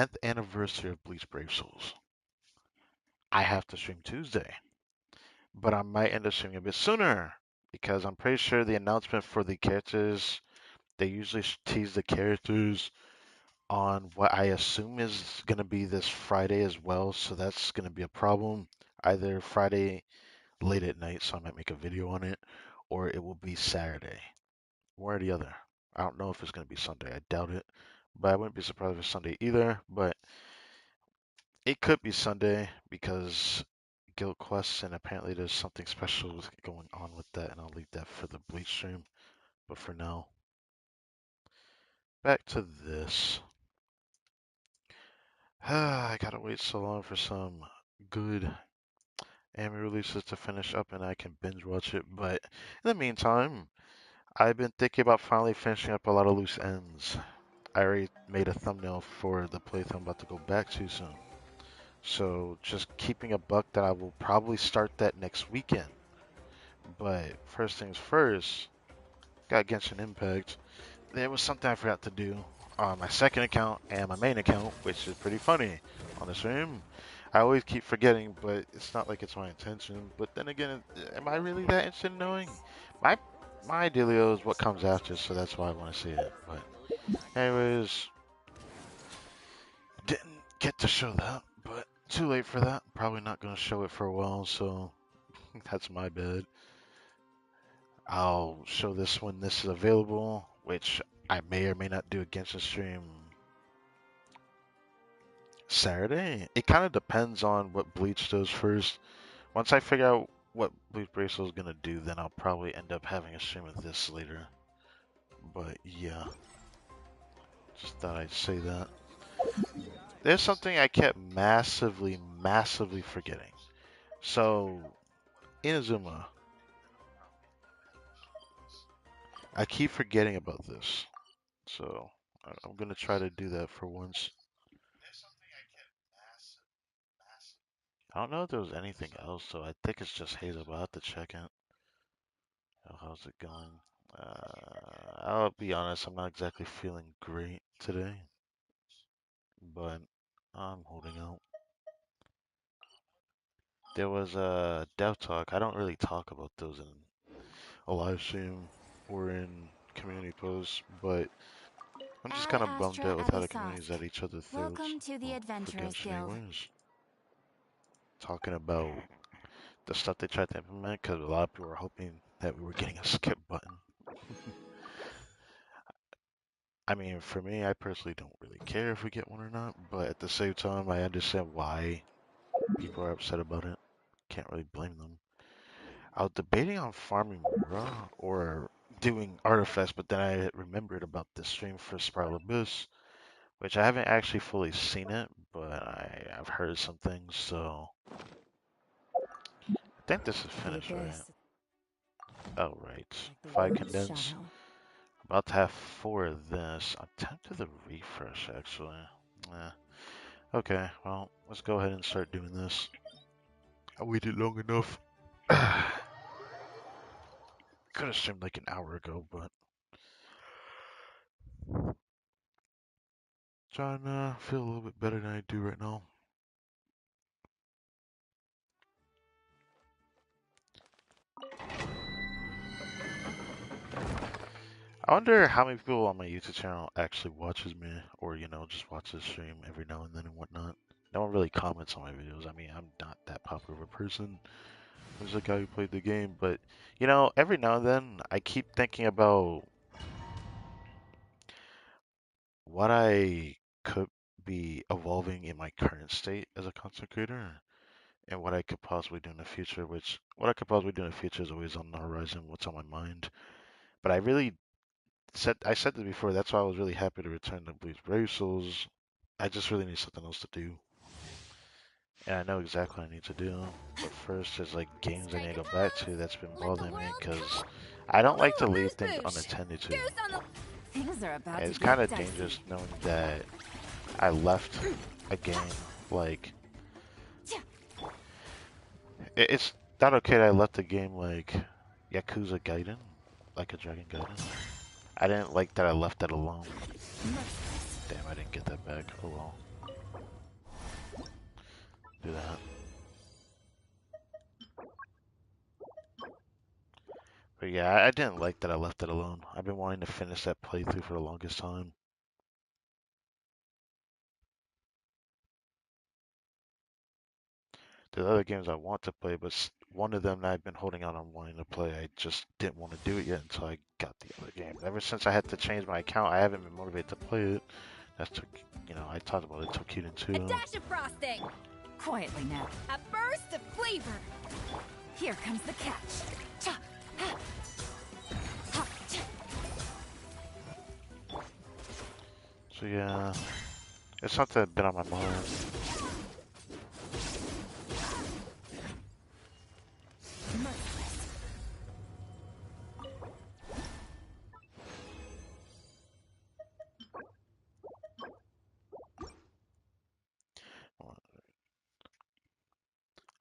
10th anniversary of Bleach Brave Souls. I have to stream Tuesday, but I might end up streaming a bit sooner because I'm pretty sure the announcement for the characters, they usually tease the characters on what I assume is going to be this Friday as well, so that's going to be a problem. Either Friday late at night, so I might make a video on it, or it will be Saturday. One or the other. I don't know if it's going to be Sunday. I doubt it, but I wouldn't be surprised if it's Sunday either. But it could be Sunday because Guild Quests, and apparently there's something special going on with that, and I'll leave that for the Bleach stream. But for now, back to this. I gotta wait so long for some good anime releases to finish up and I can binge watch it. But in the meantime, I've been thinking about finally finishing up a lot of loose ends. I already made a thumbnail for the playthrough I'm about to go back to soon. So just keeping a buck that I will probably start that next weekend. But first things first, got Genshin Impact. There was something I forgot to do on my second account and my main account, which is pretty funny on the stream. I always keep forgetting, but it's not like it's my intention. But then again, am I really that interested in knowing? My my dealio is what comes after, so that's why I want to see it. But anyways, didn't get to show that, but too late for that. Probably not going to show it for a while, so that's my bad. I'll show this when this is available, which I may or may not do a Genshin stream Saturday. It kind of depends on what Bleach does first. Once I figure out what Bleach Bracelet is gonna do, then I'll probably end up having a stream of this later. But yeah, just thought I'd say that. There's something I kept massively forgetting. So, Inazuma, I keep forgetting about this. So, I'm gonna try to do that for once. I don't know if there was anything else, so I think it's just Hazel, but I'll have to check it. Oh, how's it going? I'll be honest, I'm not exactly feeling great today, but I'm holding out. There was a dev talk. I don't really talk about those in a live stream or in community posts, but I'm just Ad kind of bummed Astra out with how the community's Abysoft. at each other's throats. Welcome to the Well, for Adventurers Genshin Guild. anyways. Talking about the stuff they tried to implement, because a lot of people were hoping that we were getting a skip button. I mean, for me, I personally don't really care if we get one or not, but at the same time, I understand why people are upset about it. Can't really blame them. I was debating on farming Mora or doing artifacts, but then I remembered about the stream for Spiral Abyss, which I haven't actually fully seen it, but I've heard some things, so I think this is The finished, right? abyss, Oh, right. like the Five world's condense. shadow. About to have four of this. I'm tempted to refresh, actually. Eh. Okay, well, let's go ahead and start doing this. I waited long enough. Could have streamed like an hour ago, but trying to feel a little bit better than I do right now. I wonder how many people on my YouTube channel actually watches me, or just watches stream every now and then and whatnot. No one really comments on my videos. I mean, I'm not that popular of a person. I'm just a guy who played the game, but every now and then I keep thinking about what I could be evolving in my current state as a content creator and what I could possibly do in the future, which what I could possibly do in the future is always on the horizon, what's on my mind. But I said this before, that's why I was really happy to return to Bleach Brave Souls. I just really need something else to do. And I know exactly what I need to do. But first there's like games I need to go back to that's been Let the bothering me world because come. I don't like Ooh, to a leave boost things boosh. unattended to. Goose on the. Things are about And to it's get kind of dangerous dicey. knowing that I left a game like it's not okay that I left a game like Yakuza Gaiden, like a Dragon Gaiden. I didn't like that I left that alone. Damn, I didn't get that back. Oh well. do that. But yeah, I didn't like that I left it alone. I've been wanting to finish that playthrough for the longest time. There's other games I want to play, but one of them that I've been holding out on wanting to play, I just didn't want to do it yet until I got the other game. Ever since I had to change my account, I haven't been motivated to play it. That's took, I talked about it, Tokiden A 2. dash of frosting. Quietly now. A burst of flavor. Here comes the catch. Cha, ha, ha, cha. So yeah, it's something that's been on my mind. Merciless.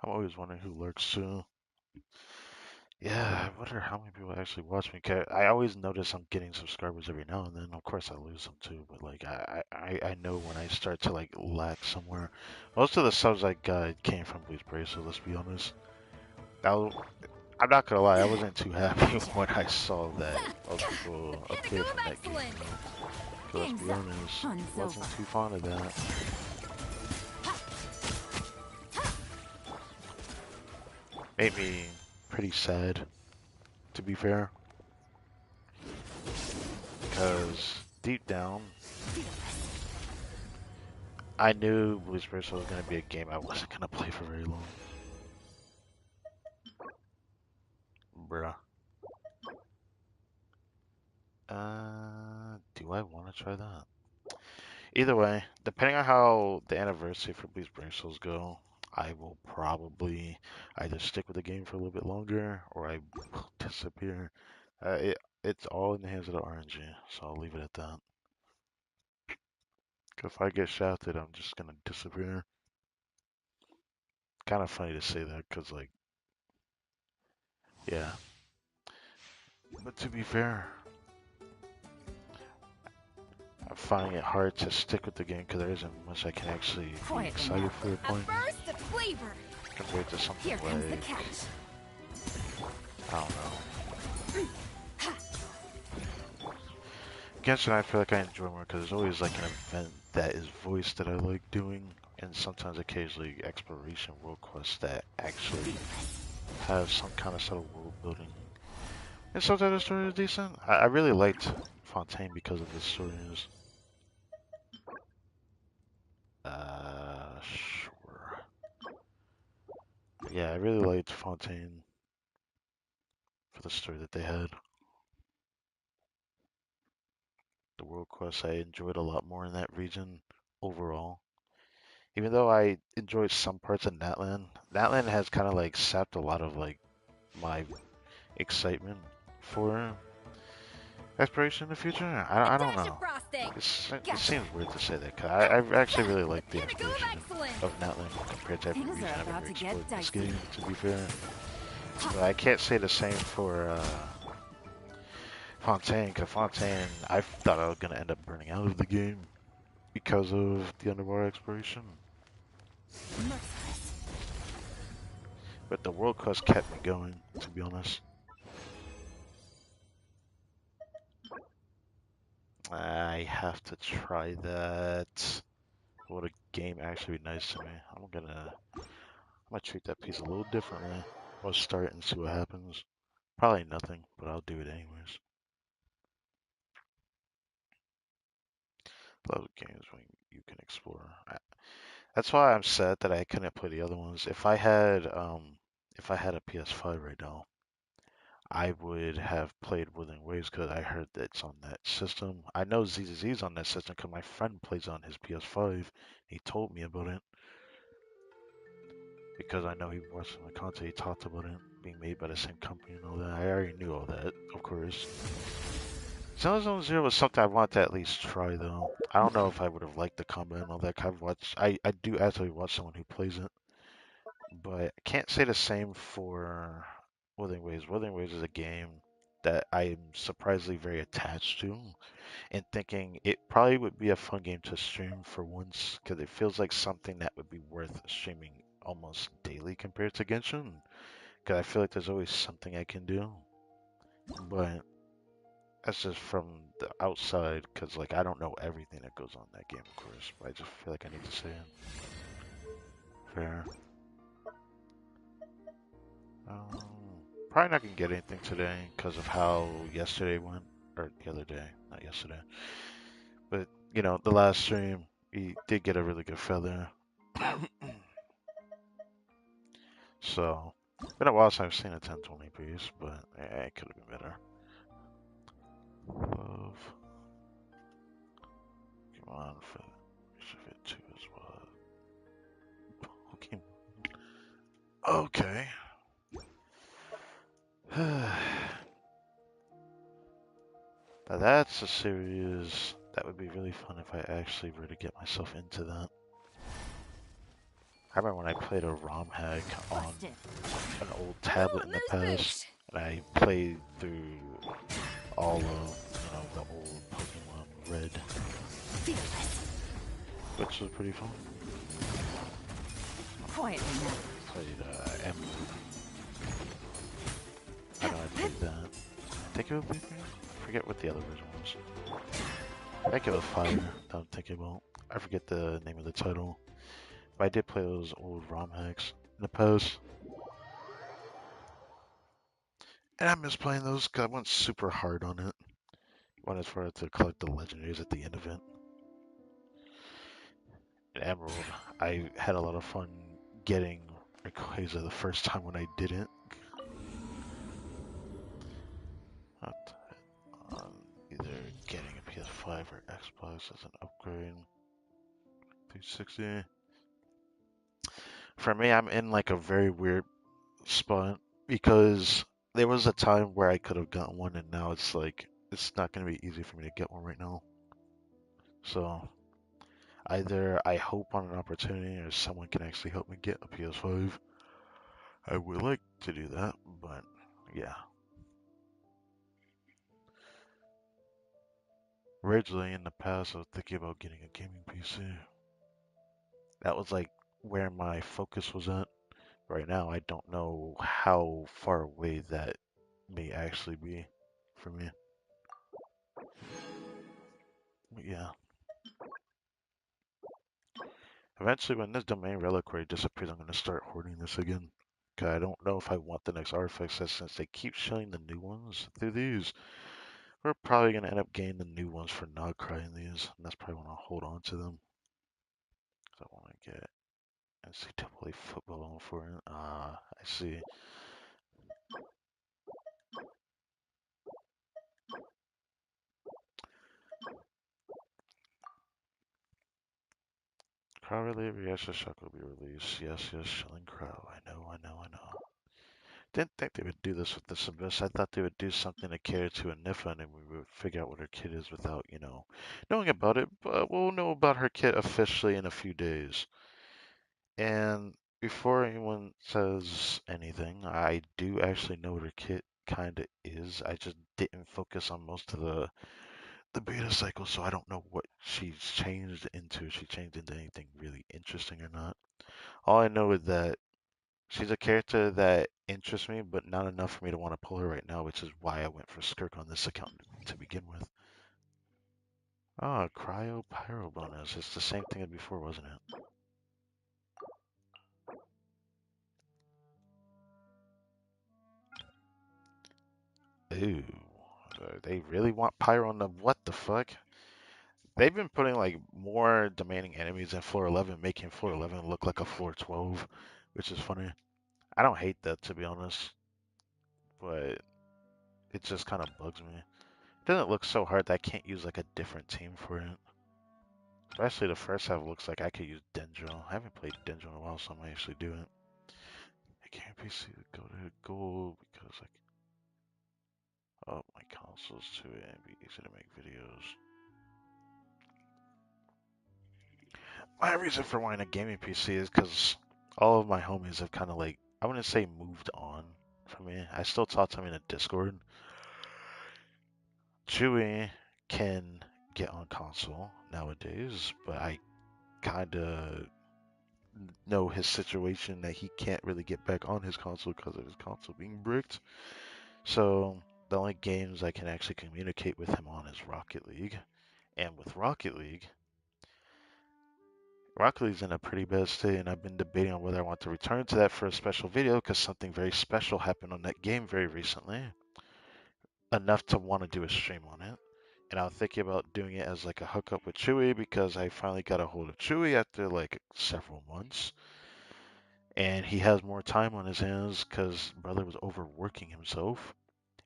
I'm always wondering who lurks too. Yeah, I wonder how many people actually watch me. 'Cause I always notice I'm getting subscribers every now and then. Of course, I lose them too, but like I know when I start to like lack somewhere. Most of the subs I got came from Blues Bracelet. Let's be honest. That was, I'm not gonna lie, I wasn't too happy when I saw that most The people pinnacle appeared of from that game. excellence. So let's Game's be up. honest, Fun's wasn't over. too fond of that. Made me pretty sad, to be fair, because deep down, I knew Blues Bristol was going to be a game I wasn't going to play for very long. Bruh. Do I want to try that? Either way, depending on how the anniversary for Blues Bristles go, I will probably either stick with the game for a little bit longer or I will disappear. It's all in the hands of the RNG, so I'll leave it at that. 'Cause if I get shafted, I'm just gonna disappear. Kind of funny to say that, cause like, yeah. But to be fair, I'm finding it hard to stick with the game because there isn't much I can actually be Quietly excited now. for A playing burst of flavor. compared to something Here comes the like, catch. I don't know. Genshin, I feel like I enjoy more because there's always like an event that is voiced that I like doing, and sometimes occasionally exploration world quests that actually have some kind of sort of world building. And sometimes the story is decent. I really liked Fontaine because of the stories. Sure. But yeah, I really liked Fontaine for the story that they had. The world quest, I enjoyed a lot more in that region overall. Even though I enjoyed some parts of Natlan, Natlan has kind of like sapped a lot of like my excitement for exploration in the future. A I don't dash of know. frosting. It Gotcha. seems weird to say that because Ha, I actually ha. really like The the pinnacle of exploration excellence. of Natlan compared to every Things region are I've about ever to explored get in this dicey. game, to be fair. Ha, But I can't say the same for Fontaine, because Fontaine, I thought I was going to end up burning out of the game because of the underwater exploration. merciless. But the world quest kept me going, to be honest. I have to try that. Would a game actually be nice to me? I'm gonna treat that piece a little differently. I'll start and see what happens. Probably nothing, but I'll do it anyways. Love games when you can explore. That's why I'm sad that I couldn't play the other ones. If I had a PS5 right now, I would have played Wuthering Waves because I heard that it's on that system. I know ZZZ's on that system because my friend plays on his PS5. He told me about it because I know he watched my content. He talked about it being made by the same company and all that. I already knew all that, of course. Zone Zero was something I wanted to at least try though. I don't know if I would have liked the combat and all that. 'Cause I do actually watch someone who plays it, but I can't say the same for Wuthering Waves. Wuthering Waves is a game that I am surprisingly very attached to, and thinking it probably would be a fun game to stream for once, because it feels like something that would be worth streaming almost daily compared to Genshin. Because I feel like there's always something I can do. But that's just from the outside, because like I don't know everything that goes on in that game, of course. But I just feel like I need to say it. Fair. Um, Probably not gonna get anything today because of how yesterday went, or the other day, not yesterday. But the last stream, we did get a really good feather. So, been a while since I've seen a 1020 piece, but it could have been better. Love. Come on, for should fit two as well. Okay. Okay. Now that's a series that would be really fun if I actually were to get myself into that. I remember when I played a ROM hack on Busted. an old Oh, tablet in the moose past, boots. and I played through all of the old Pokemon Red, Fearless. which was pretty fun. Quietly now. Played Emerald. I know I played that. I think it was Leaf Green? I forget what the other version was. I think it was Fire that I'm thinking about. I forget the name of the title. But I did play those old ROM hacks in the past. And I miss playing those because I went super hard on it. Went as far to collect the legendaries at the end of it. In Emerald, I had a lot of fun getting Rayquaza the first time when I didn't. Not, Either getting a PS5 or Xbox as an upgrade. 360. For me, I'm in like a very weird spot because there was a time where I could have gotten one, and now it's like it's not going to be easy for me to get one right now. So either I hope on an opportunity or someone can actually help me get a PS5. I would like to do that, but yeah. Originally in the past, I was thinking about getting a gaming PC. That was like where my focus was at. Right now, I don't know how far away that may actually be for me. But yeah. Eventually, when this domain reliquary disappears, I'm going to start hoarding this again. 'Cause I don't know if I want the next artifact set since they keep showing the new ones through these. We're probably going to end up getting the new ones for not crying these. And that's probably when I'll hold on to them. 'Cause I want to get NCAA football on for it. Ah, I see. Crow reliever, yes, the shock will be released. Yes, yes, Shilling Crow. I know, I know, I know. Didn't think they would do this with this Abyss. I thought they would do something to cater to Anifa and then we would figure out what her kit is without, knowing about it. But we'll know about her kit officially in a few days. And before anyone says anything, I do actually know what her kit kind of is. I just didn't focus on most of the beta cycle, so I don't know what she's changed into. If she changed into anything really interesting or not. All I know is that she's a character that interests me, but not enough for me to want to pull her right now, which is why I went for Skirk on this account to begin with. Ah, Cryo Pyro bonus. It's the same thing as before, wasn't it? Ooh. They really want Pyro on the what the fuck? They've been putting like more demanding enemies in floor 11, making floor 11 look like a floor 12, which is funny. I don't hate that to be honest, but it just kind of bugs me. It doesn't look so hard that I can't use like a different team for it. Especially the first half looks like I could use Dendro. I haven't played Dendro in a while, so I might actually do it. I can't PC to go to gold because like, oh, my console's too it and be easy to make videos. My reason for wanting a gaming PC is because all of my homies have kind of like, I wouldn't say moved on from me. I still talk to them in a Discord. Chewy can get on console nowadays, but I kind of know his situation that he can't really get back on his console because of his console being bricked. So the only games I can actually communicate with him on is Rocket League. And with Rocket League's in a pretty bad state, and I've been debating on whether I want to return to that for a special video because something very special happened on that game very recently, enough to want to do a stream on it. And I was thinking about doing it as like a hookup with Chewy because I finally got a hold of Chewy after like several months, and he has more time on his hands because brother was overworking himself,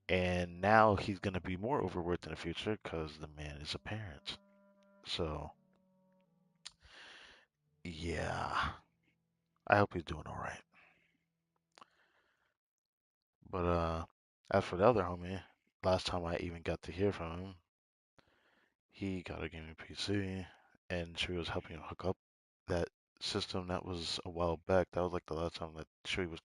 and now he's gonna be more overworked in the future because the man is a parent. So yeah, I hope he's doing all right. But as for the other homie, last time I even got to hear from him, he got a gaming PC, and she was helping him hook up that system. That was a while back. That was like the last time that she was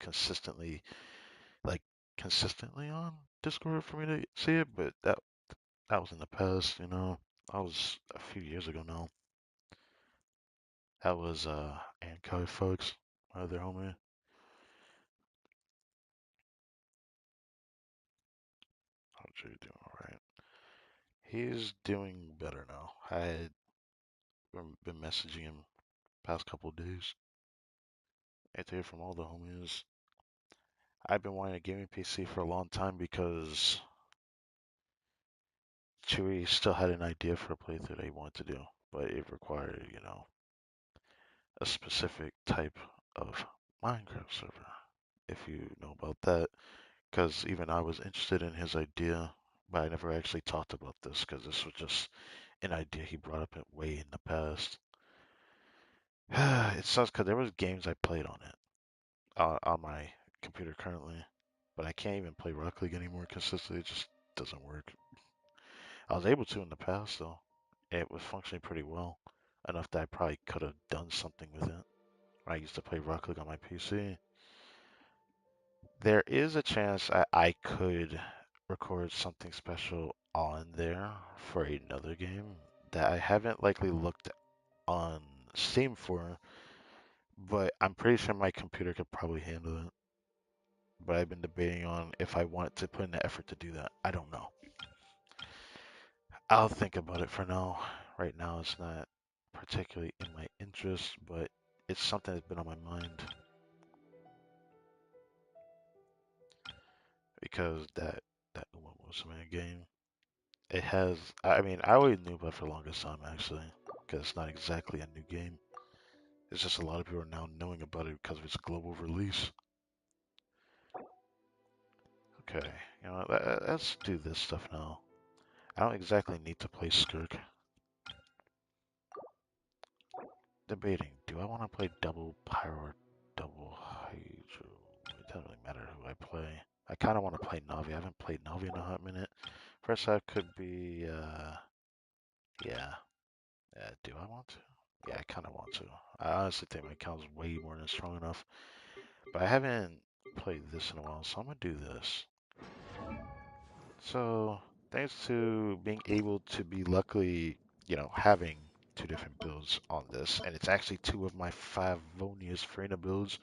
like, consistently on Discord for me to see it. But that was in the past, you know. That was a few years ago now. That was Ankai folks, my other homie. How's you doing? All right. He's doing better now. I had been messaging him past couple of days. I hear from all the homies. I've been wanting a gaming PC for a long time because Chewy still had an idea for a playthrough that he wanted to do, but it required, a specific type of Minecraft server, if you know about that. Because even I was interested in his idea, but I never actually talked about this because this was just an idea he brought up way in the past. It sucks because there was games I played on it, on my computer currently, but I can't even play Rocket League anymore consistently. It just doesn't work. I was able to in the past though. It was functioning pretty well, enough that I probably could have done something with it. I used to play Rocket League on my PC. There is a chance I could record something special on there for another game that I haven't likely looked on Steam for, but I'm pretty sure my computer could probably handle it. But I've been debating on if I want to put in the effort to do that. I don't know. I'll think about it for now. Right now, it's not particularly in my interest, but it's something that's been on my mind because that Uma Musume game, it has. I mean, I always knew about it for the longest time actually, because it's not exactly a new game. It's just a lot of people are now knowing about it because of its global release. Okay, let's do this stuff now. I don't exactly need to play Skirk. Debating, do I want to play double pyro or double hydro? It doesn't really matter who I play. I kind of want to play Navi. I haven't played Navi in a hot minute. First half could be, yeah. Do I want to? Yeah, I kind of want to. I honestly think my account is way more than strong enough. But I haven't played this in a while, so I'm going to do this. So, thanks to being able to be luckily, having two different builds on this, and it's actually two of my Favonius Farina builds,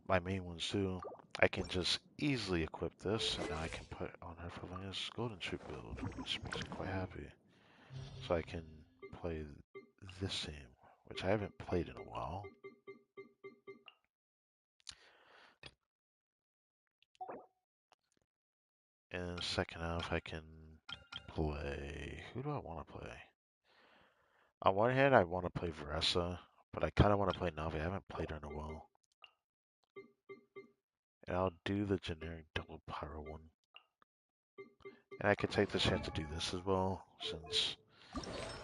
my main ones too. I can just easily equip this, and now I can put on her Favonius Golden Troop build, which makes me quite happy. So I can play this team, which I haven't played in a while. In the second half, I can play. Who do I want to play? On one hand, I want to play Veressa, but I kind of want to play Navi. I haven't played her in a while. And I'll do the generic double pyro one. And I could take the chance to do this as well, since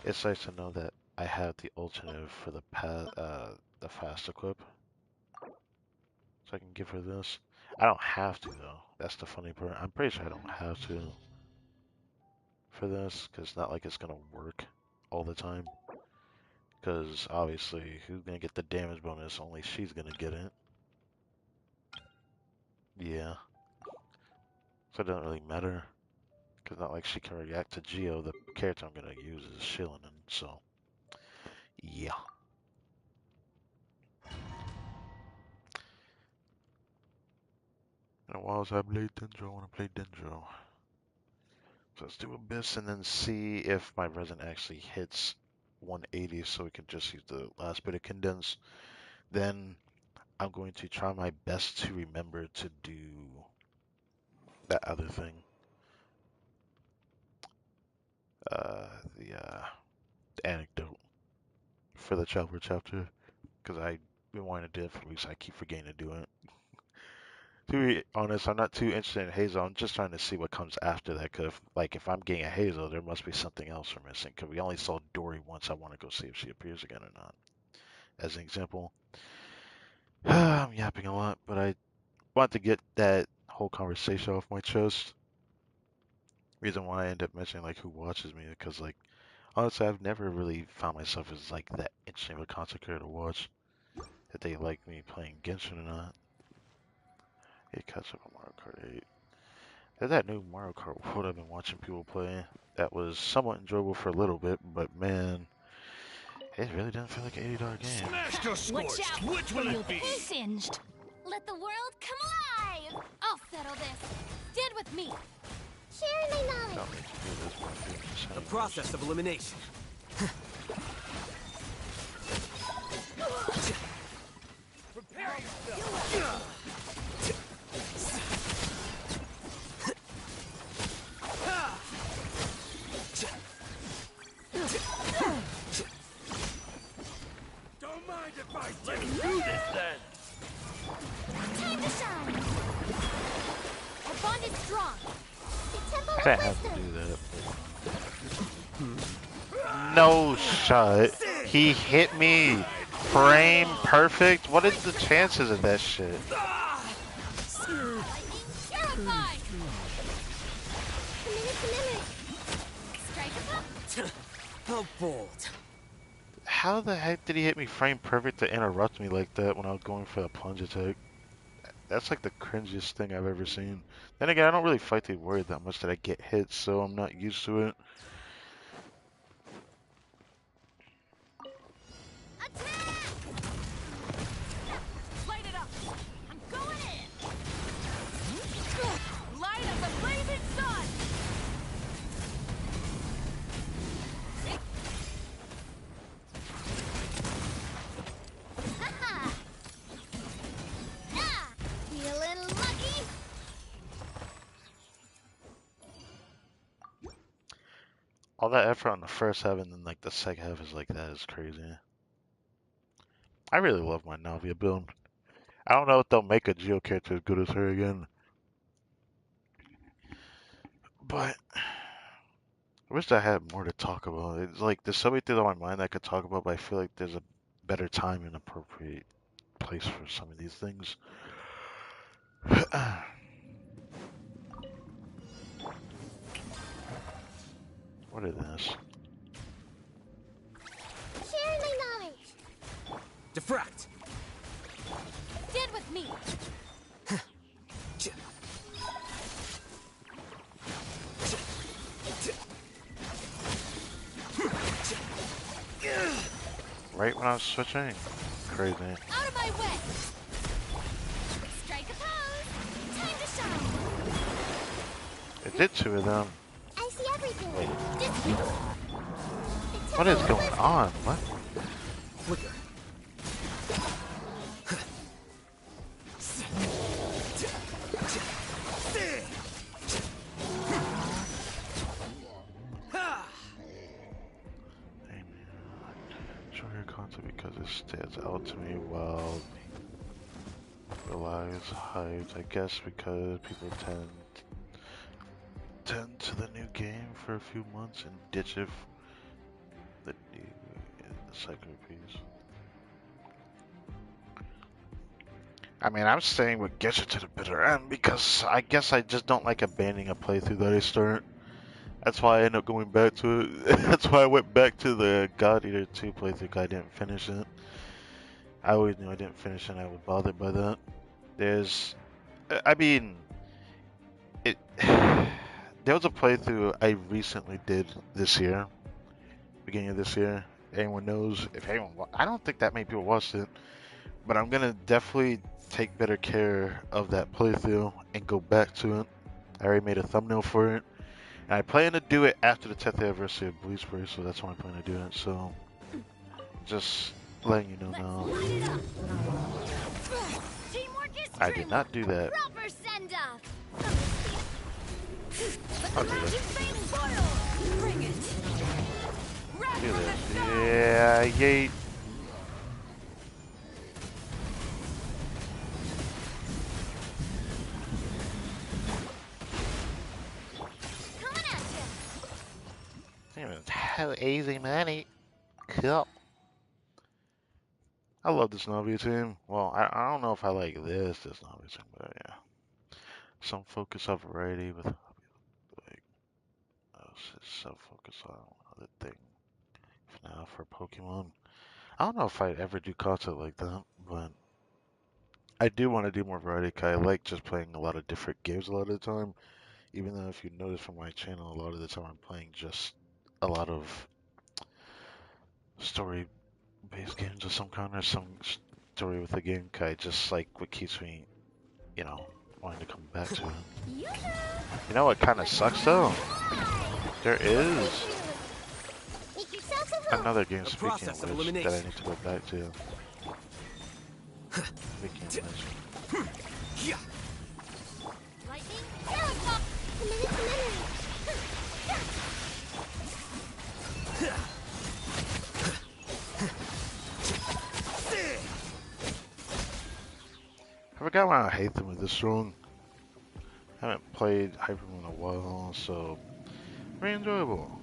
it's nice to know that I have the alternative for the fast equip. So I can give her this. I don't have to though. That's the funny part. I'm pretty sure I don't have to for this, because it's not like it's gonna work all the time. Because obviously, who's gonna get the damage bonus? Only she's gonna get it. Yeah. So it doesn't really matter. Because not like she can react to Geo. The character I'm gonna use is Shillinan, so yeah. In a while since I played Dendro, I want to play Dendro. So let's do Abyss and then see if my resin actually hits 180 so we can just use the last bit of condense. Then I'm going to try my best to remember to do that other thing. The anecdote for the Chalper chapter. Because I've been wanting to do it for weeks. I keep forgetting to do it. To be honest, I'm not too interested in Hazel. I'm just trying to see what comes after that. Cause if I'm getting a Hazel, there must be something else we're missing. Cause we only saw Dory once. I want to go see if she appears again or not. As an example, I'm yapping a lot, but I want to get that whole conversation off my chest. Reason why I end up mentioning like who watches me, because like honestly, I've never really found myself as like that interesting of a content creator to watch. If they like me playing Genshin or not. Hey, catch up on Mario Kart 8. There's that new Mario Kart World I've been watching people play. That was somewhat enjoyable for a little bit, but man, it really doesn't feel like an $80 game. Smashed or Watch scorched? out, Which will it be? singed. Let the world come alive. I'll settle this. Stand with me. Share my knowledge. Don't make you do this one thing, just The saying. process of elimination. Prepare yourself. Don't mind if I do. Let's do this then. Time to shine. Our bond is strong. The temple I didn't have to do that. But... No shot. He hit me. Frame perfect. What is the chances of that shit? Purified. Strike a pop. How bold. How the heck did he hit me frame perfect to interrupt me like that when I was going for a plunge attack? That's like the cringiest thing I've ever seen. Then again, I don't really fight the word that much that I get hit, so I'm not used to it. Light it up. I'm going in. Light up the blazing sun. Feeling lucky. All that effort on the first half and then like the second half is like that is crazy. I really love my Navia build. I don't know if they'll make a Geo character as good as her again, but I wish I had more to talk about. It's like there's so many things on my mind I could talk about, but I feel like there's a better time and appropriate place for some of these things. What is this? Share my knowledge. Diffract. Stand with me. Right when I was switching? Crazy. Out of my way. Strike a pose. Time to shine. It did two of them. I see everything. Wait. Distance. What is going on? What? Flicker. Hey man, show your content because it stands out to me while relies hides. I guess because people tend to the new game for a few months and ditch it the new second piece. I mean, I'm staying with Genshin to the bitter end because I guess I just don't like abandoning a playthrough that I start. That's why I end up going back to it. That's why I went back to the God Eater 2 playthrough 'cause I didn't finish it. I always knew I didn't finish it and I was bothered by that. I mean, it. There was a playthrough I recently did this year, beginning of this year. Anyone knows? If anyone, I don't think that many people watched it, but I'm gonna definitely take better care of that playthrough and go back to it. I already made a thumbnail for it. And I plan to do it after the 10th anniversary of Bleach Spray, so that's when I plan to do it. So, just letting you know now. Teamwork is I did not do that. proper send off. I'll do this. Bring it. Do this. Yeah, yeet. Coming at you. How easy money. Cool. I love this Navi team. Well, I don't know if I like this Navi team, but yeah. Some focus on variety with like some focus on other thing. Now for Pokemon. I don't know if I'd ever do content like that, but I do want to do more variety 'cause I like just playing a lot of different games a lot of the time. Even though if you notice from my channel, a lot of the time I'm playing just a lot of story-based games of some kind or some story with the game. 'Cause I just like what keeps me, you know, wanting to come back to it. You know what kind of sucks though? There is another game, speaking of which, that I need to go back to. Speaking of which. I forgot why I hate them with this strong. I haven't played Hyper in a while, so very enjoyable.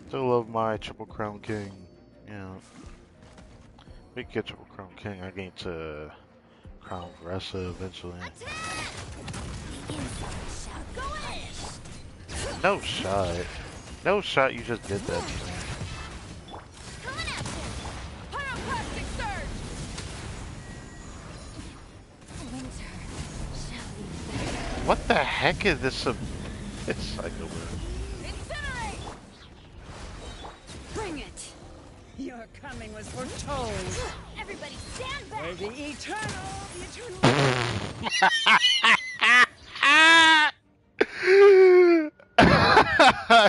Still love my Triple Crown King. Yeah. We get Triple Crown King, I gain to Crown Versa eventually. No shot. No shot, you just did that to me. What the heck is this? It's Psycho. Bring it. Your coming was foretold. Everybody stand back. For the eternal.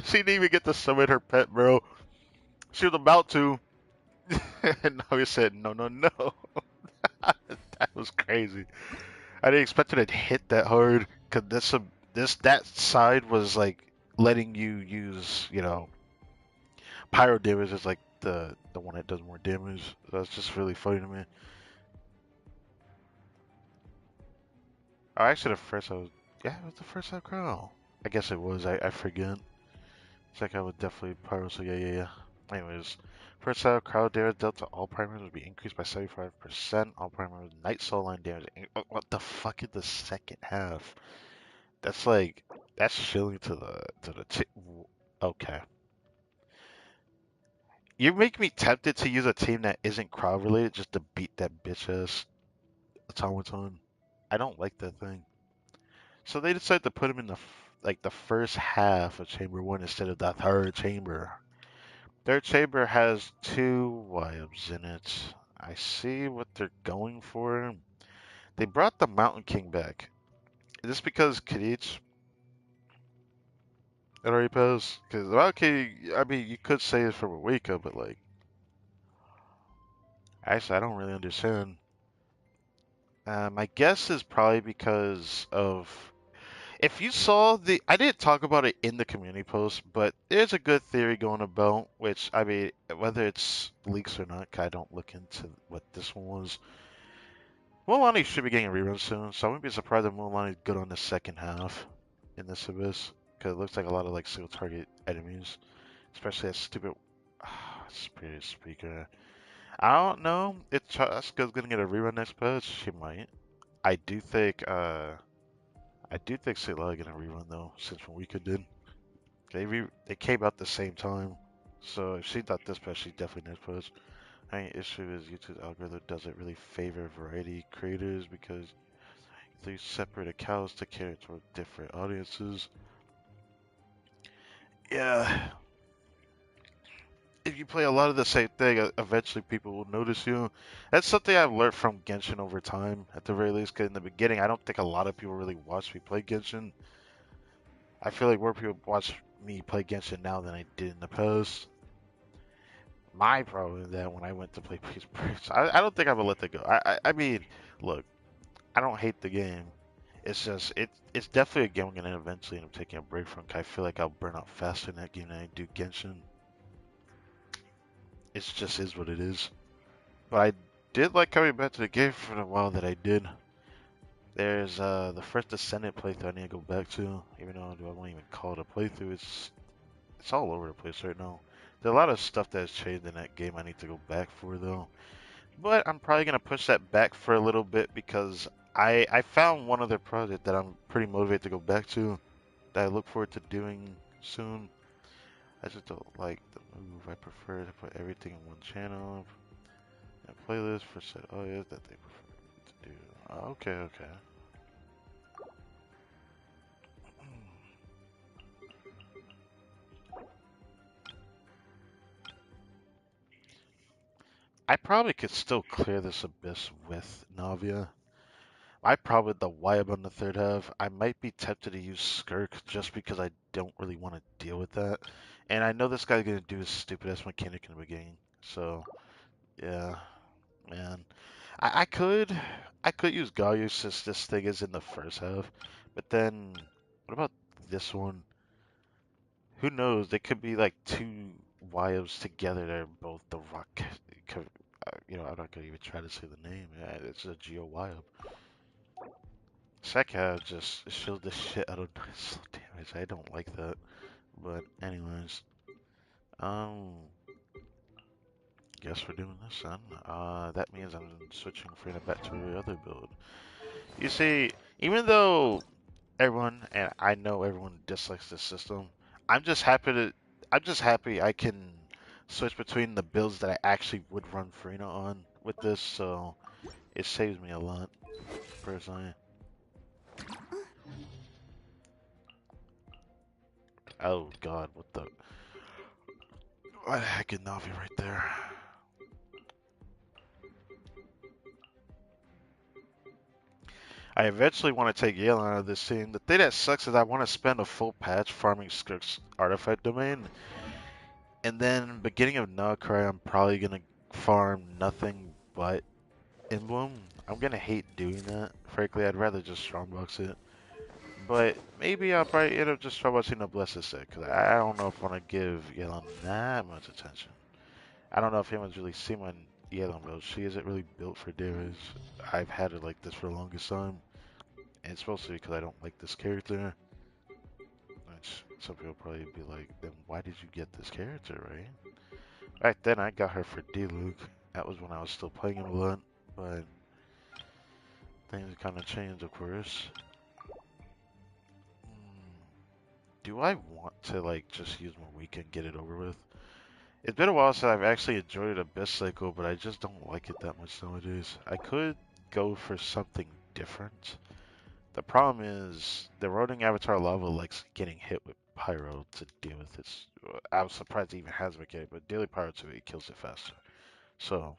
She didn't even get to summon her pet, bro. She was about to. And now he said, no, no, no. That was crazy. I didn't expect it to hit that hard, because that side was like letting you use, you know, pyro damage is like the one that does more damage. That's just really funny to me. Oh, actually, yeah, it was the first I crow. I guess it was. I forget. It's like I would definitely pyro. So yeah. Anyways, first out crowd damage dealt to all primers would be increased by 75%. All primers night soul line damage. What the fuck is the second half? That's like that's shilling to the okay. You make me tempted to use a team that isn't crowd related just to beat that bitch ass automaton. I don't like that thing. So they decided to put him in the first half of Chamber 1 instead of the third chamber. Third chamber has 2 Wyabs in it. I see what they're going for. They brought the Mountain King back. Is this because Kadich it already passed? Because the Mountain King, I mean, you could say it's from a wake up, but like, actually, I don't really understand. My guess is probably because of if you saw I didn't talk about it in the community post, but there's a good theory going about, which, I mean, whether it's leaks or not, 'cause I don't look into what this one was. Mulan should be getting a rerun soon, so I wouldn't be surprised if Mulan is good on the second half in this Abyss, because it looks like a lot of like single target enemies, especially that stupid Spirit Speaker. I don't know if Chaska's gonna get a rerun next patch. She might. I do think Sela gonna rerun though, since when we could did. They came out the same time, so if she got this patch, she definitely next patch. I mean, issue is YouTube's algorithm doesn't really favor variety creators because they separate accounts to cater toward different audiences. Yeah, if you play a lot of the same thing, eventually people will notice you. That's something I've learned from Genshin over time, at the very least. 'Cause in the beginning, I don't think a lot of people really watched me play Genshin. I feel like more people watch me play Genshin now than I did in the past. My problem is that when I went to play Peace Bridge, I don't think I would let that go. I mean, look, I don't hate the game. It's just it's definitely a game I'm gonna eventually end up taking a break from. 'Cause I feel like I'll burn out faster in that game than I do Genshin. It just is what it is. But I did like coming back to the game for the while that I did. There's the first Descendant playthrough I need to go back to, even though I won't even call it a playthrough. It's all over the place right now. There's a lot of stuff that's changed in that game I need to go back for though. But I'm probably gonna push that back for a little bit because I found one other project that I'm pretty motivated to go back to that I look forward to doing soon. I just don't like the move. I prefer to put everything in one channel. And playlist for set. Oh yeah, that they prefer to do. Okay, okay. I probably could still clear this abyss with Navia. I probably the Wyab on the third half. I might be tempted to use Skirk just because I don't really want to deal with that. And I know this guy's gonna do his stupid ass mechanic in the beginning. So yeah, man. I could use Galio since this thing is in the first half. But then what about this one? Who knows? They could be like two wives together. They're both the rock. I'm not gonna even try to say the name. Yeah, it's a Geo Wild. Sekka just showed the shit out of nice damage. I don't like that. But anyways, um, guess we're doing this then. That means I'm switching Frida back to the other build. You see, even though everyone and I know everyone dislikes this system, I'm just happy to. I'm just happy I can switch between the builds that I actually would run Farina on with this, so it saves me a lot personally. Oh God, what the heck is Navi right there? I eventually want to take Yale out of this team. The thing that sucks is I want to spend a full patch farming Skirk's artifact domain, and then beginning of Nugcry, I'm probably gonna farm nothing but Emblem. I'm gonna hate doing that. Frankly, I'd rather just strongbox it. But maybe I'll probably end up just strongboxing the Blessed Set, because I don't know if I want to give Yelon that much attention. I don't know if anyone's really seen my Yelon build. She isn't really built for damage. I've had her like this for the longest time. And it's supposed to be because I don't like this character. Which some people probably be like, then why did you get this character, right? Back then I got her for D-Luke. That was when I was still playing him a lot. But things kind of changed, of course. Do I want to like just use my weekend, get it over with? It's been a while since I've actually enjoyed Abyss Cycle, but I just don't like it that much nowadays. I could go for something different. The problem is the Roading Avatar Lava likes getting hit with Pyro to deal with its. I was surprised it even has a mechanic, but Daily Pyro 2 it kills it faster. So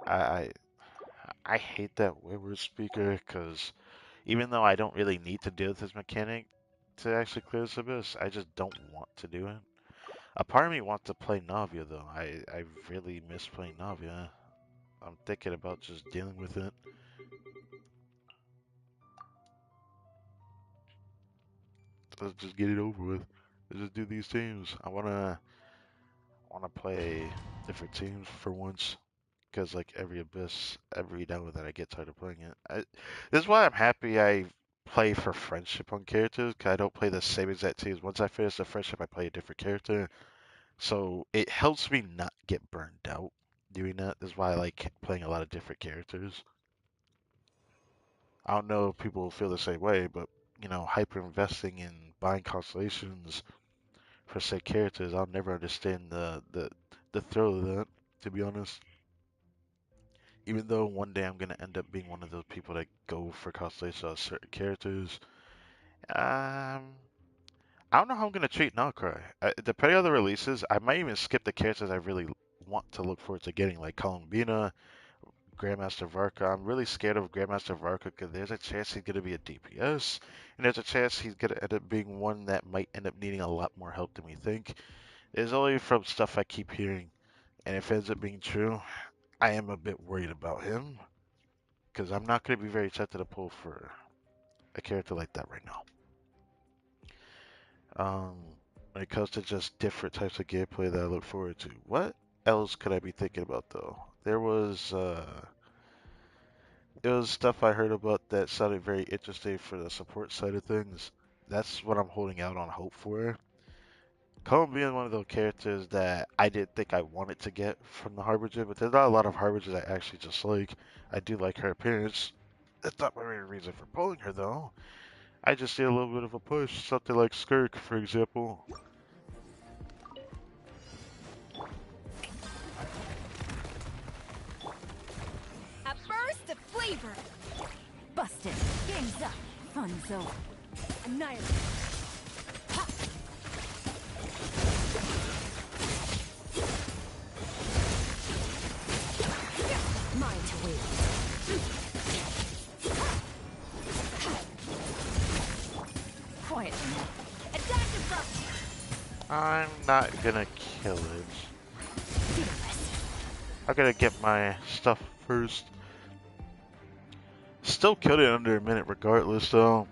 I I, I hate that wayward speaker because even though I don't really need to deal with this mechanic to actually clear this abyss, I just don't want to do it. A part of me wants to play Navia though. I really miss playing Navia. I'm thinking about just dealing with it. Let's just get it over with. Let's just do these teams. I wanna play different teams for once. Because like every abyss, every download that I get tired of playing it. This is why I'm happy I play for friendship on characters. Cause I don't play the same exact teams. Once I finish the friendship, I play a different character. So it helps me not get burned out doing that. This is why I like playing a lot of different characters. I don't know if people feel the same way, but hyper investing in buying constellations for said characters, I'll never understand the thrill of that, to be honest. Even though one day I'm gonna end up being one of those people that go for constellations on certain characters, um, I don't know how I'm gonna treat Nalcry. Depending on the releases, I might even skip the characters I really want to look forward to getting, like Columbina, Grandmaster Varka. I'm really scared of Grandmaster Varka because there's a chance he's gonna be a DPS, and there's a chance he's gonna end up being one that might end up needing a lot more help than we think. It's only from stuff I keep hearing, and if it ends up being true, I am a bit worried about him because I'm not gonna be very tempted to pull for a character like that right now. Um, when it comes to just different types of gameplay that I look forward to, what else could I be thinking about though? There was stuff I heard about that sounded very interesting for the support side of things. That's what I'm holding out on hope for. Colin being one of those characters that I didn't think I wanted to get from the Harbinger, but there's not a lot of Harbingers I actually just like. I do like her appearance. That's not my main reason for pulling her though. I just need a little bit of a push, something like Skirk, for example. A burst of flavor. Busted. Game's up. Fun's over. Annihilate. Ha! Mine to win. Quiet. Attack the front. I'm not gonna kill it. I gotta get my stuff first. Still killed it under a minute regardless though.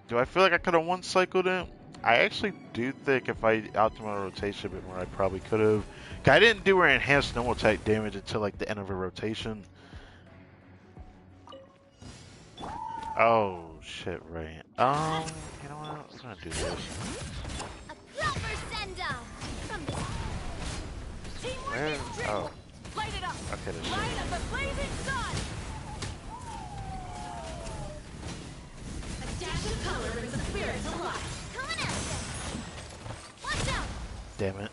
Do I feel like I could have one-cycled it? I actually do think if I optimal my rotation a bit more, I probably could have. I didn't do her enhanced normal type damage until like the end of her rotation. Oh shit, right. You know what? I'm gonna do this. A proper send-off from the Where? Oh, Light it up. okay, this Light is. up the blazing sun. A dash of color brings the spirit to life. Coming at you. Watch out. Damn it.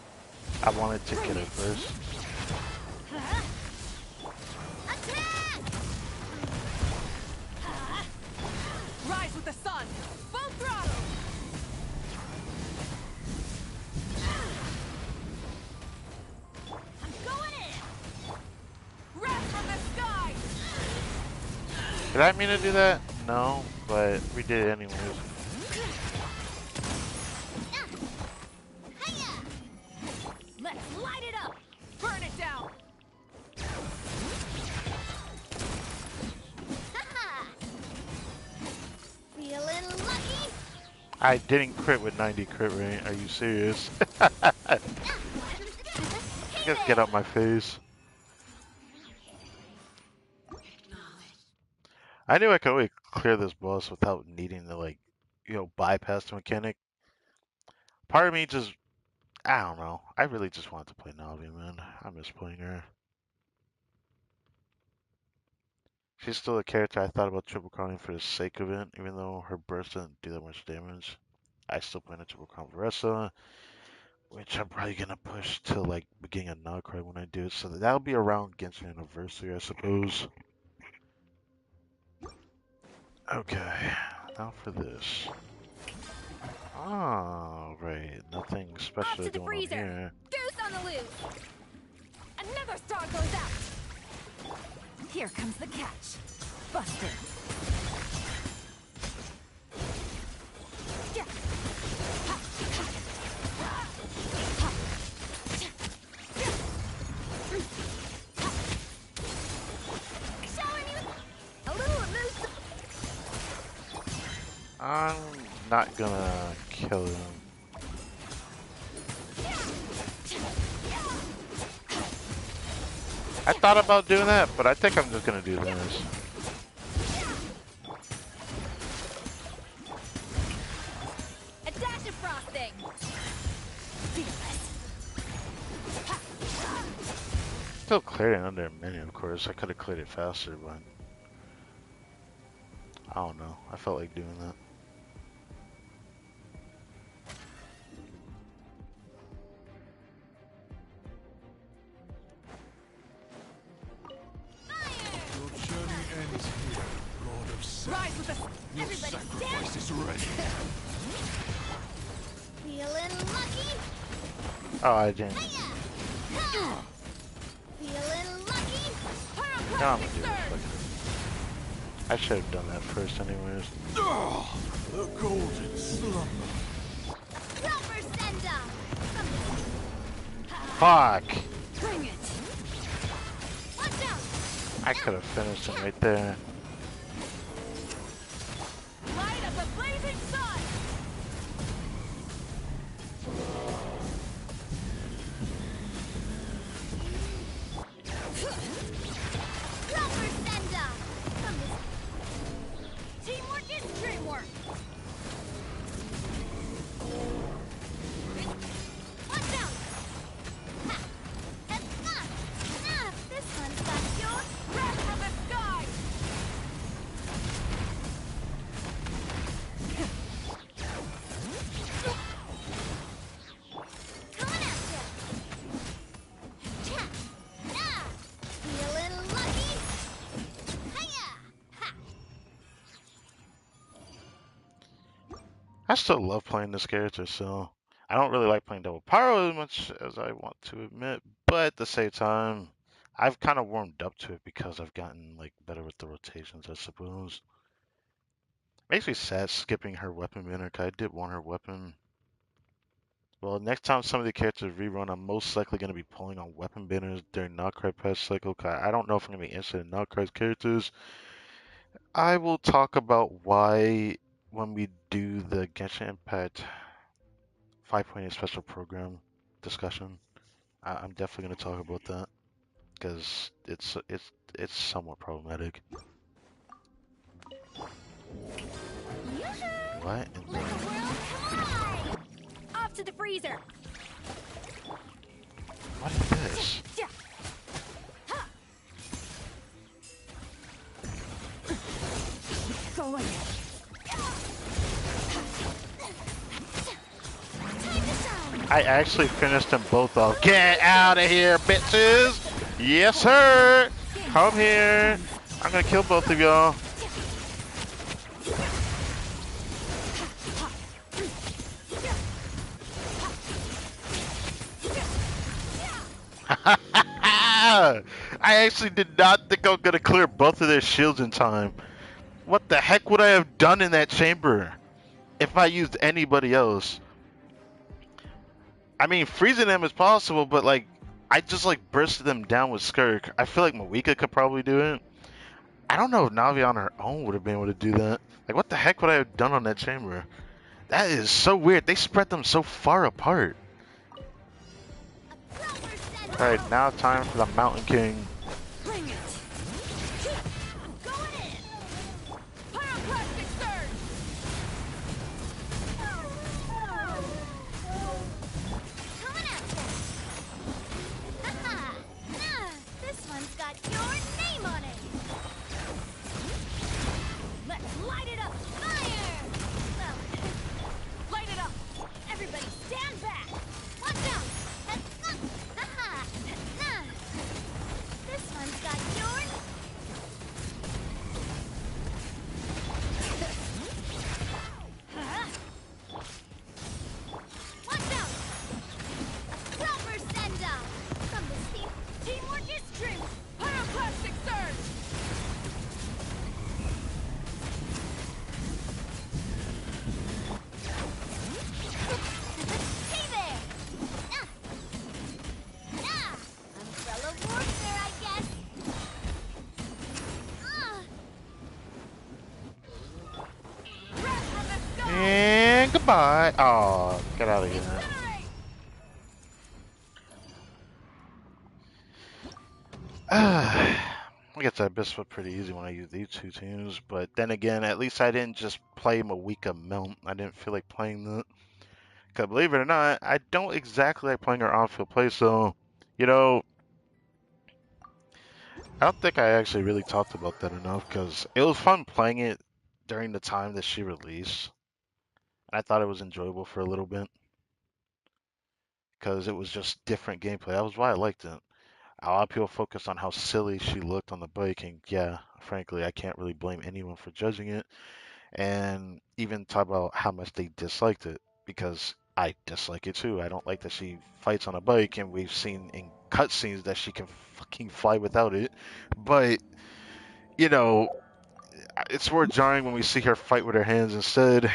I wanted to get it first. Attack! Rise with the sun. Full throttle. I'm going in. Wrath from the sky. Did I mean to do that? No, but we did it anyways. Let's light it up. Burn it down. Feeling lucky? I didn't crit with 90 crit rate. Are you serious? Just get out my face. I knew I could always clear this boss without needing to like, bypass the mechanic. Part of me just, I don't know. I really just wanted to play Navi, man. I miss playing her. She's still a character I thought about triple crowning for the sake of it, even though her burst didn't do that much damage. I still plan to triple crown Varessa, which I'm probably gonna push till like beginning of Nightcry when I do it. So that'll be around Genshin Anniversary, I suppose. Okay, now for this. Oh, right. Nothing Off special to the going on freezer. here. Goose on the loose. Another star goes out. Here comes the catch. Buster. Yeah. Ha, ha, ha, ha. Yeah. Ha. Showing you a little elusive. I'm not gonna kill him. I thought about doing that, but I think I'm just gonna do this. A dash of frosting. Still cleared it under a minute, of course. I could have cleared it faster, but I don't know. I felt like doing that. Your journey ends here, Lord of Sin. Rise with the Your everybody sacrifice is ready. Feeling lucky? Oh, I didn't. Hiya! Feeling lucky? No, I'm gonna do this later. I should have done that first, anyways. The golden slumber. Proper send up! Fuck! Bring it! Watch out! I could have finished him right there. Light up a blazing sun! Proper send up! Teamwork is dreamwork! Watch out! Ha! This one's got your breath from the sky! Coming at ya! Cha! Ah! Feeling lucky? Hiya! Ha! I still love playing this character, so I don't really like playing Double Pyro as much as I want to admit, but at the same time, I've kind of warmed up to it because I've gotten like better with the rotations, I suppose. Makes me sad skipping her weapon banner, 'cause I did want her weapon. Well, next time some of the characters rerun, I'm most likely going to be pulling on weapon banners during Noctry patch cycle, 'cause I don't know if I'm going to be interested in Noctry's characters. I will talk about why when we do the Genshin Impact 5.8 special program discussion. I'm definitely going to talk about that because it's somewhat problematic. Yoo-hoo! What in Let the the... world collide! Off to the freezer! What is this? Ja! Ha! Go in. Time to shine! I actually finished them both off. Get out of here, bitches! Yes, sir! Come here! I'm gonna kill both of y'all. I actually did not think I was gonna clear both of their shields in time. What the heck would I have done in that chamber if I used anybody else? I mean, freezing them is possible, but like, I just like bursted them down with Skirk. I feel like Mawika could probably do it. I don't know if Navi on her own would have been able to do that. Like, what the heck would I have done on that chamber? That is so weird. They spread them so far apart. Alright, now time for the Mountain King. Bring it! I'm going in! Pyroclastic surge! Coming at ya! Haha! This one's got your name on it! Let's light it up! Fire! Light it up! Everybody stand back! Watch out! Haha! This one's got your... Watch out! A proper send-off from this team. Teamwork is dream. Pyroclastic surge! Hey there! Umbrella warfare, I guess. Breath from the sky! And goodbye. Oh, get out of here. Incinerate! I guess Abyss was pretty easy when I used these two teams, but then again, at least I didn't just play Mawika Melt. I didn't feel like playing that. Because believe it or not, I don't exactly like playing her on-field play, so, you know, I don't think I actually really talked about that enough, because it was fun playing it during the time that she released. And I thought it was enjoyable for a little bit, because it was just different gameplay. That was why I liked it. A lot of people focused on how silly she looked on the bike, and yeah, frankly, I can't really blame anyone for judging it, and even talk about how much they disliked it, because I dislike it too. I don't like that she fights on a bike, and we've seen in cutscenes that she can fucking fly without it. But, you know, it's more jarring when we see her fight with her hands instead.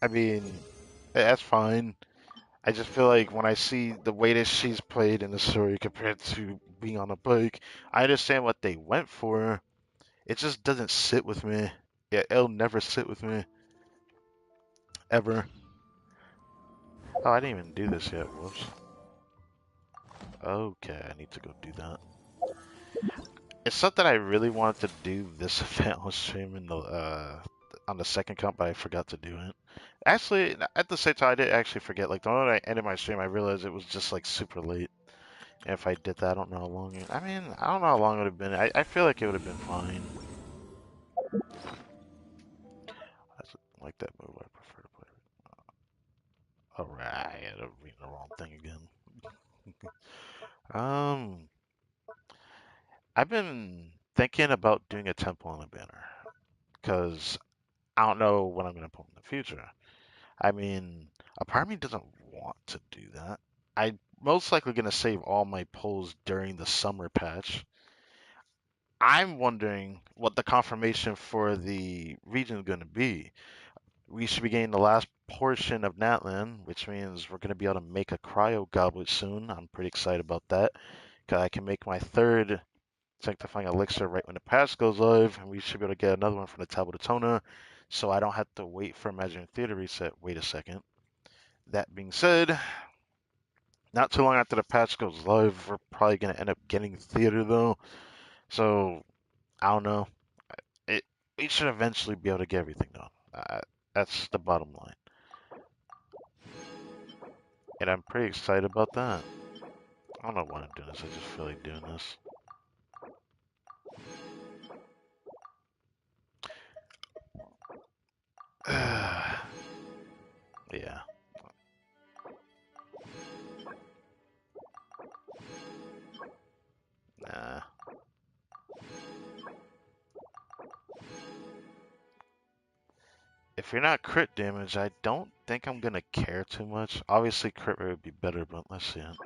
I mean, that's fine. I just feel like when I see the way that she's played in the story compared to being on a bike, I understand what they went for. It just doesn't sit with me. Yeah, it'll never sit with me ever. Oh, I didn't even do this yet. Whoops. Okay, I need to go do that. It's something I really wanted to do this event on stream in the on the second count, but I forgot to do it. Actually, at the same time, I did actually forget. Like the moment I ended my stream, I realized it was just like super late. And if I did that, I don't know how long. I mean, I don't know how long it would have been. I feel like it would have been fine. That's like that move. I prefer to play. Alright, I had to read the wrong thing again. Um, I've been thinking about doing a temple on a banner because I don't know what I'm gonna put in the future. I mean, a part of me doesn't want to do that. I'm most likely gonna save all my polls during the summer patch. I'm wondering what the confirmation for the region is gonna be. We should be getting the last portion of Natlan, which means we're gonna be able to make a cryo goblet soon. I'm pretty excited about that. 'Cause I can make my third sanctifying elixir right when the patch goes live, and we should be able to get another one from the Tablet of Tona, so I don't have to wait for Imaginary Theater reset. Wait a second. That being said, not too long after the patch goes live, we're probably gonna end up getting theater though. So I don't know. It we should eventually be able to get everything done. That's the bottom line, and I'm pretty excited about that. I don't know why I'm doing this. I just feel like doing this. Yeah. Nah. If you're not crit damage, I don't think I'm gonna care too much. Obviously, crit rate would be better, but let's see it.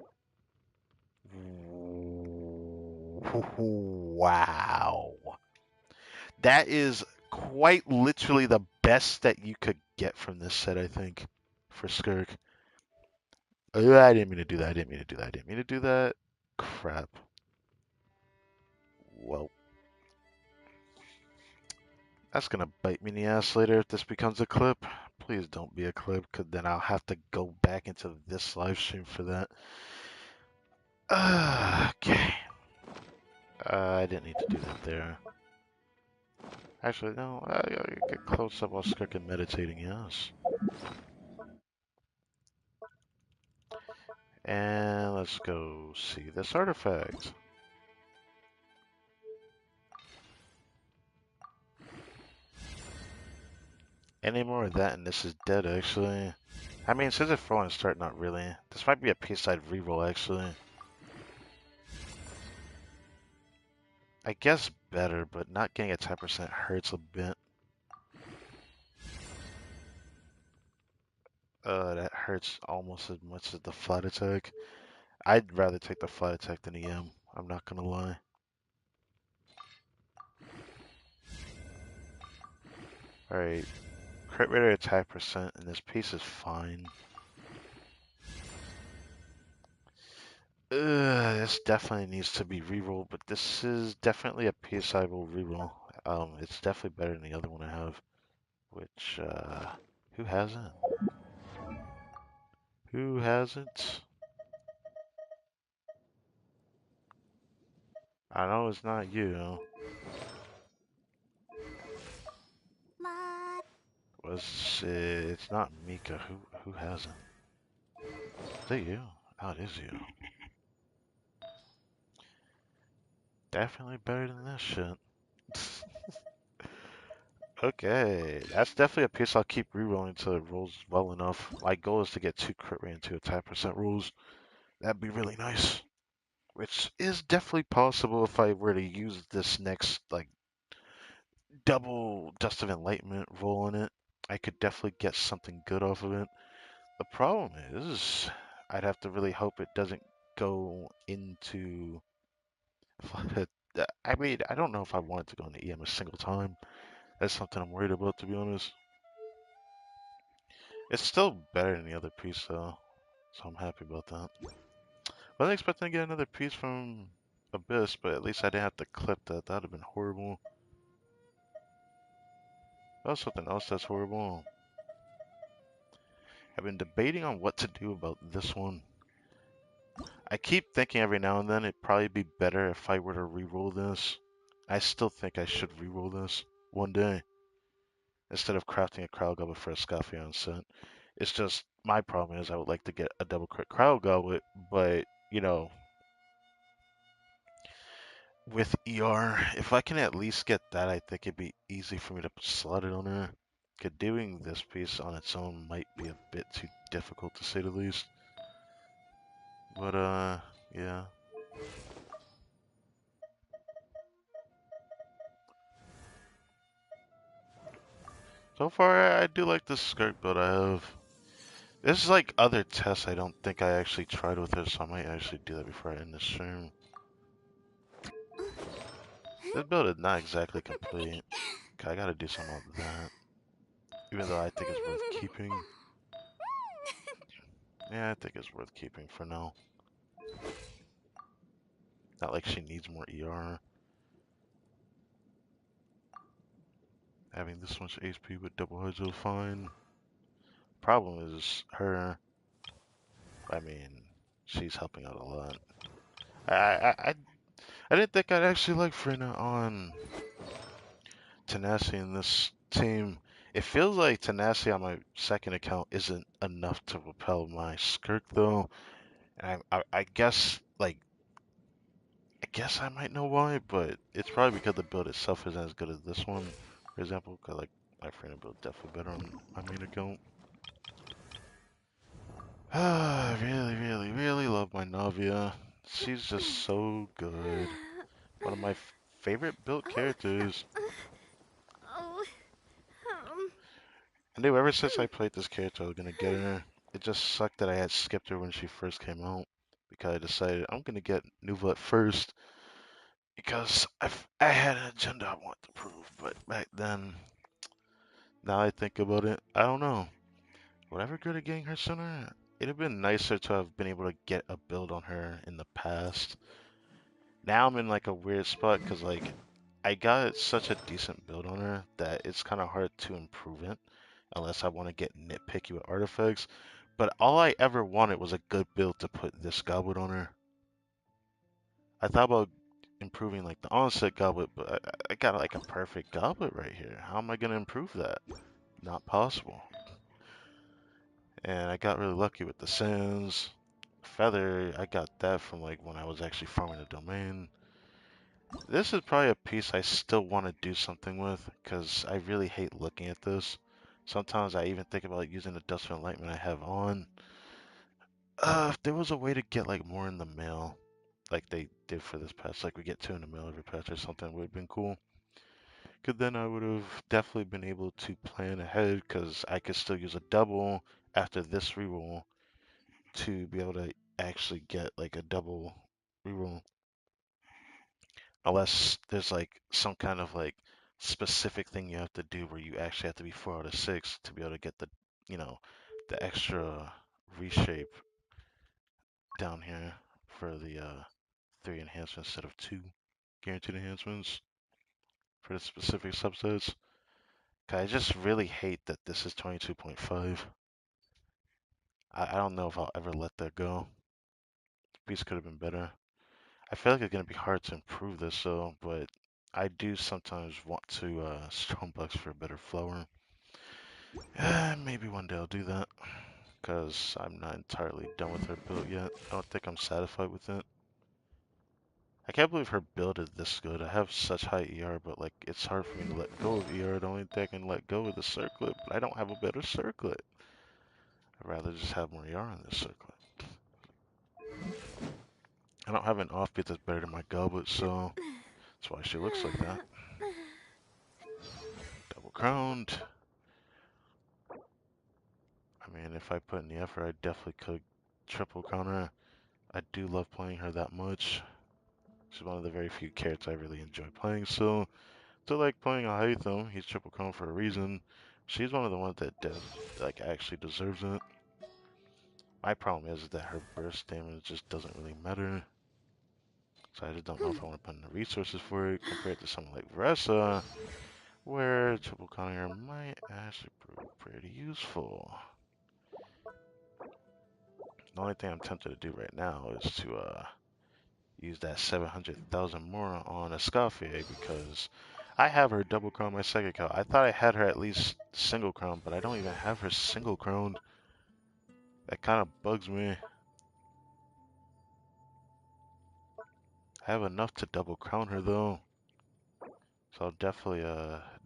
Wow. That is quite literally the best that you could get from this set, I think, for Skirk. I didn't mean to do that. I didn't mean to do that. I didn't mean to do that. Crap. Well, that's gonna bite me in the ass later if this becomes a clip. Please don't be a clip, because then I'll have to go back into this live stream for that. Okay. I didn't need to do that there. Actually, no. I get close up while Skirk and meditating, yes. And let's go see this artifact. Any more of that and this is dead, actually. I mean, since it's falling start, not really. This might be a piece I'd reroll, actually. I guess better, but not getting a 10% hurts a bit. That hurts almost as much as the flat attack. I'd rather take the flat attack than the EM. I'm not gonna lie. Alright, crit rate or attack percent, and this piece is fine. This definitely needs to be rerolled, but this is definitely a piece I will reroll. It's definitely better than the other one I have, which, who hasn't? Who hasn't? I know it's not you. Was it's not Mika. Who hasn't? Is it you? Oh, it is you. Definitely better than this shit. Okay, that's definitely a piece I'll keep rerolling until it rolls well enough. My goal is to get 2 crit rate and 2 attack percent rolls. That'd be really nice. Which is definitely possible if I were to use this next, like, double Dust of Enlightenment roll on it. I could definitely get something good off of it. The problem is, I'd have to really hope it doesn't go into. I mean, I don't know if I want it to go into EM a single time. That's something I'm worried about, to be honest. It's still better than the other piece, though, so I'm happy about that. Wasn't expecting to get another piece from Abyss, but at least I didn't have to clip that. That'd have been horrible. That was something else that's horrible. I've been debating on what to do about this one. I keep thinking every now and then it'd probably be better if I were to re-roll this. I still think I should re-roll this one day instead of crafting a crowd goblet for a Scafion set. It's just my problem is I would like to get a double crit crowd goblet, but you know, with ER, if I can at least get that, I think it'd be easy for me to slot it on there. 'Cause doing this piece on its own might be a bit too difficult to say the least. But yeah. So far, I do like the Skirk build I have. This is like other tests I don't think I actually tried with it, so I might actually do that before I end the stream. This build is not exactly complete. I gotta do something about that. Even though I think it's worth keeping. Yeah, I think it's worth keeping for now. Not like she needs more ER. Having this much HP with double hydro is fine. Problem is her. I mean, she's helping out a lot. I I I, I didn't think I'd actually like Frina on Tenacity in this team. It feels like Tenacity on my second account isn't enough to repel my Skirk though. And I guess like I guess I might know why, but it's probably because the build itself isn't as good as this one, for example. Cause like my Frina build definitely better on my main account. I really, really, really love my Navia. She's just so good. One of my favorite built characters. Oh, um, I knew ever since I played this character I was gonna get her. It just sucked that I had skipped her when she first came out because I decided I'm gonna get Nuva first because I had an agenda I wanted to prove. But back then, now I think about it, I don't know. Would I ever good at getting her sooner? It'd have been nicer to have been able to get a build on her in the past. Now I'm in like a weird spot because like I got such a decent build on her that it's kind of hard to improve it unless I want to get nitpicky with artifacts. But all I ever wanted was a good build to put this goblet on her. I thought about improving like the onset goblet, but I got like a perfect goblet right here. How am I gonna improve that? Not possible. And I got really lucky with the sands. Feather, I got that from like when I was actually farming the domain. This is probably a piece I still want to do something with because I really hate looking at this. Sometimes I even think about using the dust of enlightenment I have on. If there was a way to get like more in the mail, like they did for this patch, like we get two in the mail every patch or something, would have been cool. Cause then I would have definitely been able to plan ahead because I could still use a double after this reroll to be able to actually get like a double reroll. Unless there's like some kind of like specific thing you have to do where you actually have to be 4 out of 6 to be able to get the, you know, the extra reshape down here for the 3 enhancements instead of 2 guaranteed enhancements for the specific subsets. 'Cause I just really hate that this is 22.5. I don't know if I'll ever let that go. The piece could have been better. I feel like it's gonna be hard to improve this though, but I do sometimes want to Strombucks for a better flower. Maybe one day I'll do that, because I'm not entirely done with her build yet. I don't think I'm satisfied with it. I can't believe her build is this good. I have such high ER, but like it's hard for me to let go of ER. The only thing I can let go of the circlet, but I don't have a better circlet. I'd rather just have more ER on this circlet. I don't have an offbeat that's better than my goblet, so that's why she looks like that. Double crowned. I mean, if I put in the effort, I definitely could triple counter. I do love playing her that much. She's one of the very few characters I really enjoy playing. So, still like playing a Hytham. He's triple count for a reason. She's one of the ones that like actually deserves it. My problem is that her burst damage just doesn't really matter. So I just don't know if I want to put in the resources for it compared to someone like Vressa, where triple counting her might actually prove pretty useful. The only thing I'm tempted to do right now is to use that 700,000 more on a Escoffier because I have her double crown my second count. I thought I had her at least single crown, but I don't even have her single crowned. That kind of bugs me. I have enough to double crown her though, so I'll definitely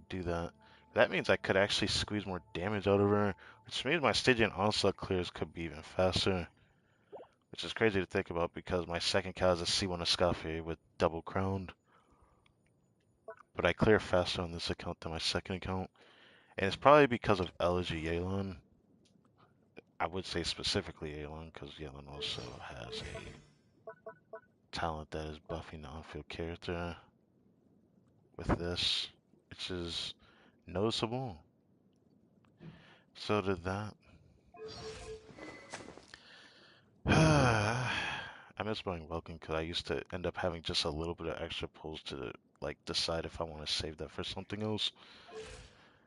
do that. That means I could actually squeeze more damage out of her, which means my Stygian onslaught clears could be even faster. Which is crazy to think about because my second count is a C1 Escoffier with double crowned. But I clear faster on this account than my second account. And it's probably because of Elegy Yelan. I would say specifically Yelan, because Yelan also has a talent that is buffing the on-field character with this, which is noticeable. So did that. I miss playing Welcome because I used to end up having just a little bit of extra pulls to like decide if I want to save that for something else.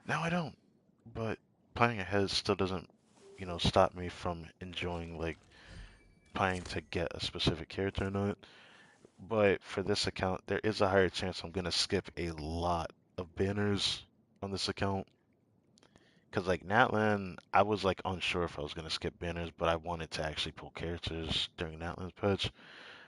Now I don't, but playing ahead still doesn't, stop me from enjoying like planning to get a specific character or not. But for this account, there is a higher chance I'm gonna skip a lot of banners on this account. Cause like Natlan, I was like unsure if I was gonna skip banners, but I wanted to actually pull characters during Natlan's patch.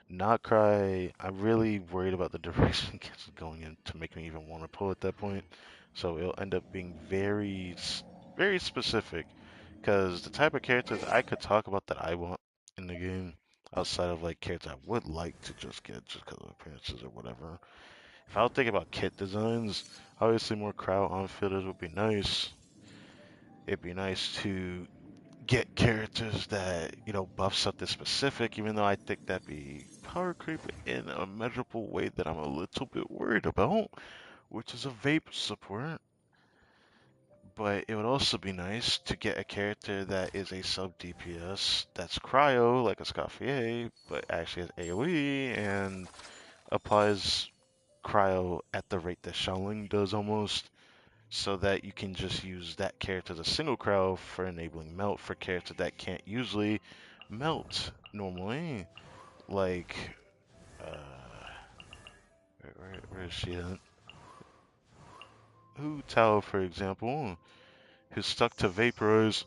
Not Cry, I'm really worried about the direction it's going in to make me even want to pull at that point. So it'll end up being very specific. Because the type of characters I could talk about that I want in the game, outside of like characters I would like to just get just because of appearances or whatever. If I was thinking about kit designs, obviously more crowd on fillers would be nice. It'd be nice to get characters that, buff something specific, even though I think that'd be power creep in a measurable way that I'm a little bit worried about, which is a vape support. But it would also be nice to get a character that is a sub DPS that's cryo, like a Scoffier, but actually has AoE and applies cryo at the rate that Shaoling does almost, so that you can just use that character as a single cryo for enabling melt for characters that can't usually melt normally. Like, where is she at? Hu Tao, for example, who's stuck to Vaporize.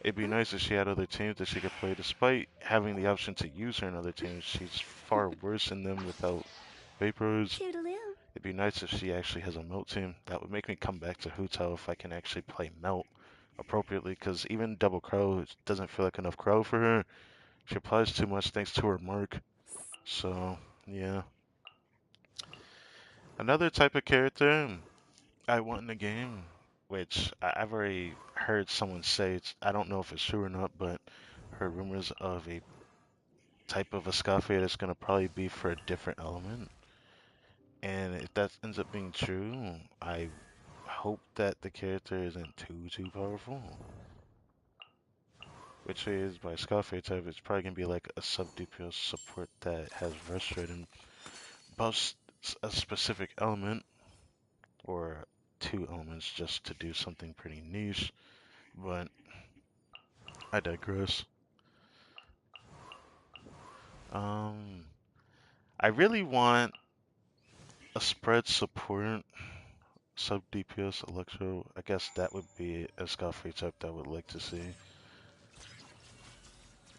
It'd be nice if she had other teams that she could play. Despite having the option to use her in other teams, she's far worse in them without Vapors. Toodaloo. It'd be nice if she actually has a Melt team. That would make me come back to Hu if I can actually play Melt appropriately, because even Double Crow doesn't feel like enough Crow for her. She applies too much thanks to her mark. So, yeah. Another type of character I want in the game, which I've already heard someone say, I don't know if it's true or not, but heard rumors of a type of Escaffier that's going to probably be for a different element. And if that ends up being true, I hope that the character isn't too powerful. Which is by Escaffier type, it's probably going to be like a sub DPS support that has Verse Rate and buffs a specific element or two elements just to do something pretty niche. But I digress. Um, I really want a spread support sub DPS Electro. I guess that would be a Scaffold type that I would like to see.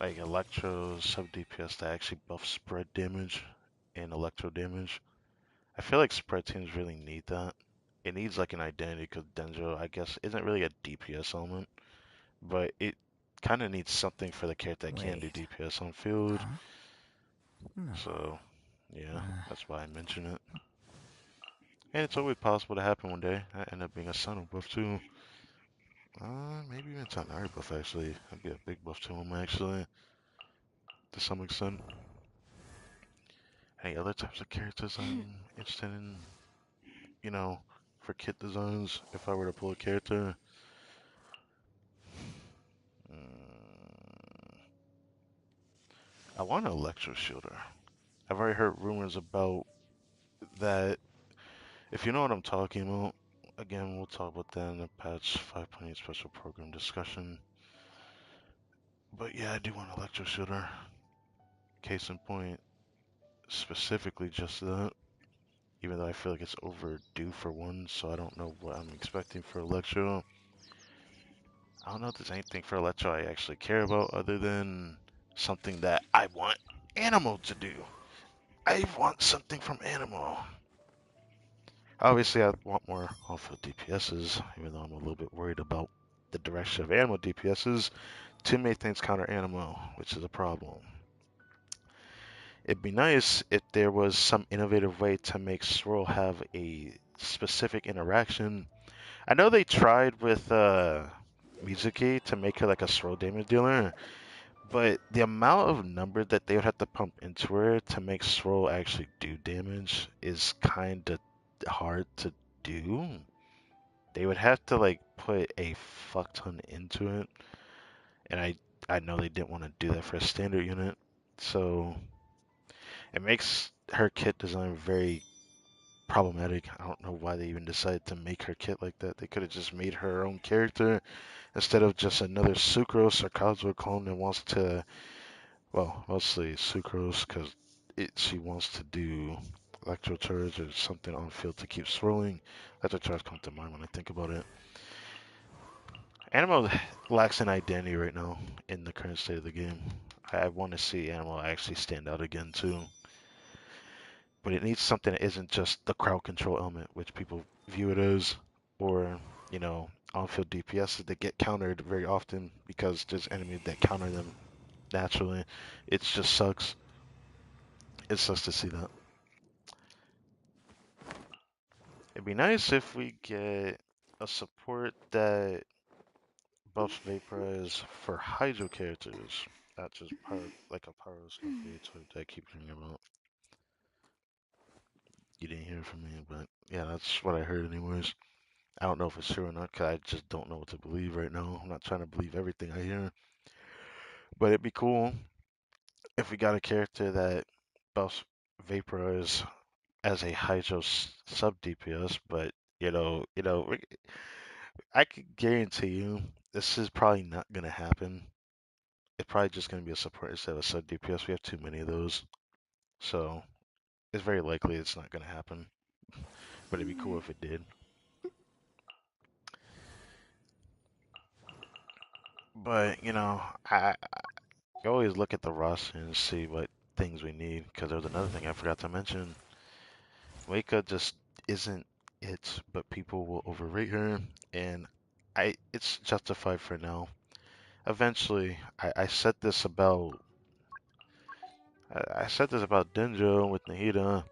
Like Electro sub DPS that actually buffs spread damage and Electro damage. I feel like spread teams really need that. It needs like an identity because Denjo, I guess, isn't really a DPS element, but it kind of needs something for the character that can do Wait. DPS on field. Huh? No. So, yeah, that's why I mention it. And it's always possible to happen one day. I end up being a son of buff too. Maybe even Tanari buff actually. That'd be a big buff to him actually, to some extent. Any other types of characters I'm interested in, you know, for kit designs, if I were to pull a character? Mm, I want an Electro Shooter. I've already heard rumors about that. If you know what I'm talking about, again, we'll talk about that in the patch 5.8 special program discussion. But yeah, I do want an Electro Shooter. Case in point, specifically just that. Even though I feel like it's overdue for one, so I don't know what I'm expecting for Electro. I don't know if there's anything for Electro I actually care about other than something that I want Animal to do. I want something from Animal. Obviously, I want more off-field DPSs, even though I'm a little bit worried about the direction of Animal DPSs. Too many things counter Animal, which is a problem. It'd be nice if there was some innovative way to make Swirl have a specific interaction. I know they tried with Mizuki to make her like a Swirl damage dealer, but the amount of number that they would have to pump into her to make Swirl actually do damage is kind of hard to do. They would have to like put a fuck ton into it, and I know they didn't want to do that for a standard unit, so it makes her kit design very problematic. I don't know why they even decided to make her kit like that. They could have just made her own character instead of just another Sucrose or Kazuha clone that wants to, well, mostly Sucrose because she wants to do Electro Charge or something on field to keep swirling. Electro Charge comes to mind when I think about it. Animal lacks an identity right now in the current state of the game. I want to see Animal actually stand out again too. But it needs something that isn't just the crowd control element, which people view it as, or, on-field DPSs that get countered very often because there's enemies that counter them naturally. It just sucks. It sucks to see that. It'd be nice if we get a support that buffs Vaporize for Hydro characters, not just power, like a Power upgrade that I keep hearing about. You didn't hear from me, but yeah, that's what I heard anyways. I don't know if it's true or not, 'cause I just don't know what to believe right now. I'm not trying to believe everything I hear, but it'd be cool if we got a character that buffs Vaporize as a Hydro sub DPS, but I could guarantee you this is probably not gonna happen. It's probably just gonna be a support instead of a sub DPS. We have too many of those, so it's very likely it's not gonna happen. But it'd be cool if it did. But you always look at the roster and see what things we need. Because there was another thing I forgot to mention. Waka just isn't it, but people will overrate her, and it's justified for now. Eventually, I said this about Denjo with Nahida.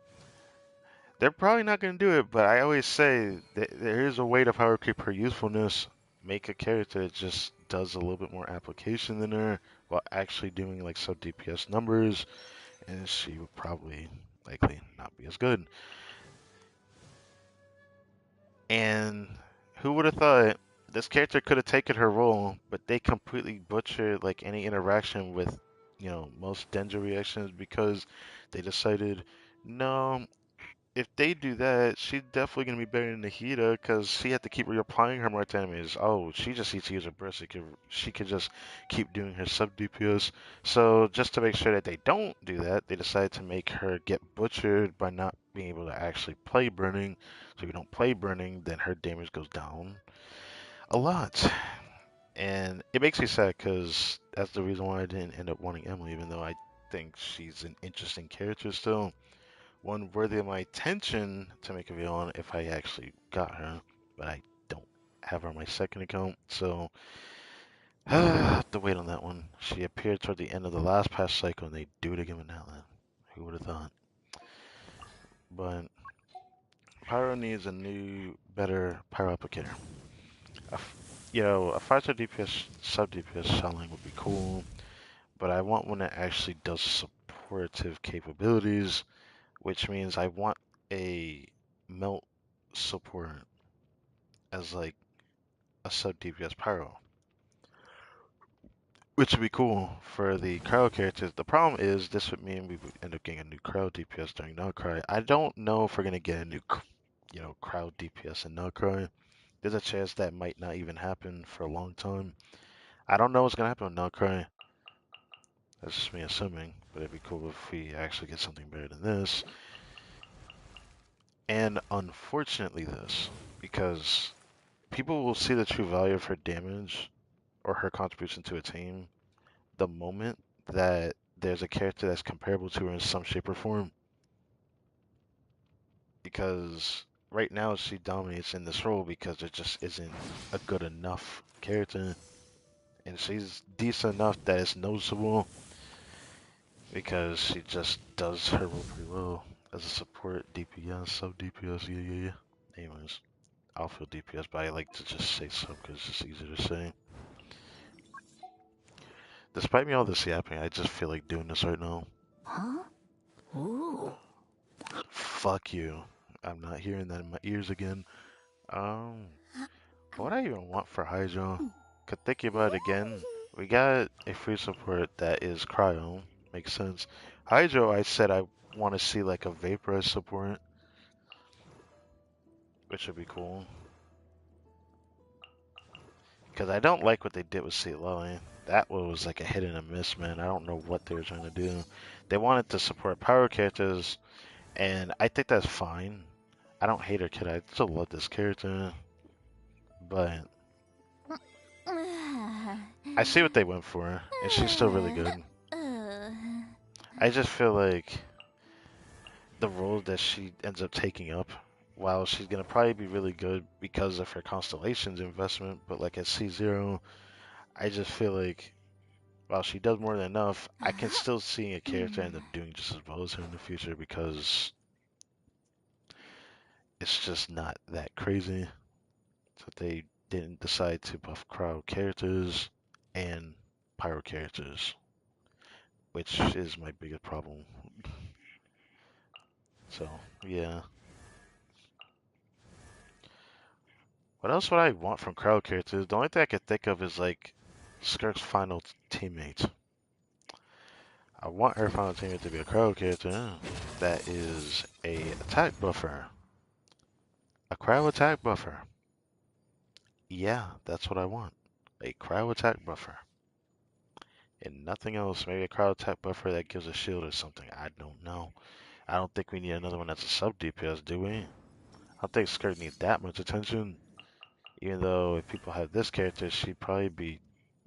They're probably not going to do it, but I always say that there is a way to power keep her usefulness. Make a character that just does a little bit more application than her while actually doing like sub DPS numbers, and she would probably likely not be as good. And who would have thought this character could have taken her role, but they completely butchered like any interaction with, most Denja reactions because they decided, no, if they do that, she's definitely gonna be better than Nahida because she had to keep reapplying her more enemies. Oh, she just needs to use her burst. She could just keep doing her sub DPS. So just to make sure that they don't do that, they decided to make her get butchered by not being able to actually play burning. So if you don't play burning, then her damage goes down a lot. And it makes me sad because that's the reason why I didn't end up wanting Emily, even though I think she's an interesting character still, one worthy of my attention to make a video on if I actually got her, but I don't have her on my second account, so I have to wait on that one. She appeared toward the end of the last patch cycle, and they do it again with Natlan. Who would have thought? But Pyro needs a new, better Pyro applicator. a 5-star DPS, sub DPS selling would be cool, but I want one that actually does supportive capabilities, which means I want a melt support as like a sub DPS pyro, which would be cool for the crowd characters. The problem is this would mean we would end up getting a new crowd DPS during Nutcry. I don't know if we're gonna get a new, crowd DPS in Nutcry. There's a chance that might not even happen for a long time. I don't know what's gonna happen with Nutcry. That's just me assuming, but it'd be cool if we actually get something better than this. And unfortunately, this, because people will see the true value of her damage or her contribution to a team the moment that there's a character that's comparable to her in some shape or form. Because right now she dominates in this role because there just isn't a good enough character. And she's decent enough that it's noticeable because she just does her role pretty well as a support DPS, sub DPS, yeah. Anyways, I'll feel DPS, but I like to just say sub because it's just easier to say. Despite me all this yapping, I just feel like doing this right now. Huh? Ooh. Fuck you. I'm not hearing that in my ears again. Um, what I even want for Hydro? Could think about it again. We got a free support that is Cryo. Makes sense. Hydro, I said I want to see like a Vaporous support, which would be cool. Because I don't like what they did with Sea Lily. That was like a hit and a miss, man. I don't know what they were trying to do. They wanted to support power characters, and I think that's fine. I don't hate her kid. I still love this character, but I see what they went for, and she's still really good. I just feel like the role that she ends up taking up, while she's gonna probably be really good because of her Constellations investment, but like at C0, I just feel like while she does more than enough, I can still see a character end up doing just as well as her in the future because it's just not that crazy. So they didn't decide to buff crowd characters and pyro characters, which is my biggest problem. So, yeah. What else would I want from crowd characters? The only thing I could think of is like Skirk's final teammate. I want her final teammate to be a crowd character that is a attack buffer. A crowd attack buffer. Yeah, that's what I want. A crowd attack buffer. And nothing else. Maybe a crowd attack buffer that gives a shield or something. I don't know. I don't think we need another one that's a sub DPS, do we? I don't think Skirk needs that much attention. Even though if people have this character, she'd probably be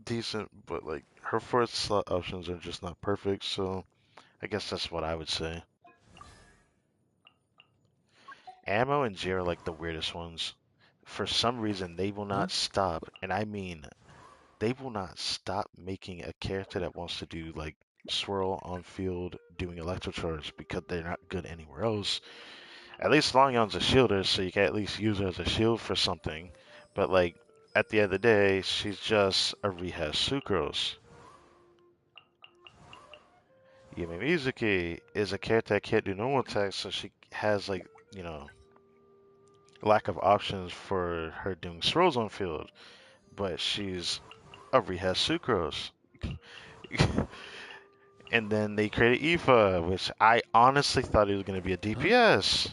decent, but like her first slot options are just not perfect, so I guess that's what I would say. Ammo and G are like the weirdest ones. For some reason, they will not stop, and I mean, they will not stop making a character that wants to do like swirl on field doing electrocharge because they're not good anywhere else. At least Longyon's a shielder, so you can at least use her as a shield for something. But like at the end of the day, she's just a rehash Sucrose. Yumi Mizuki is a character that can't do normal attacks, so she has like, lack of options for her doing swirls on field. But she's a rehash Sucrose. And then they created Aoife, which I honestly thought it was going to be a DPS.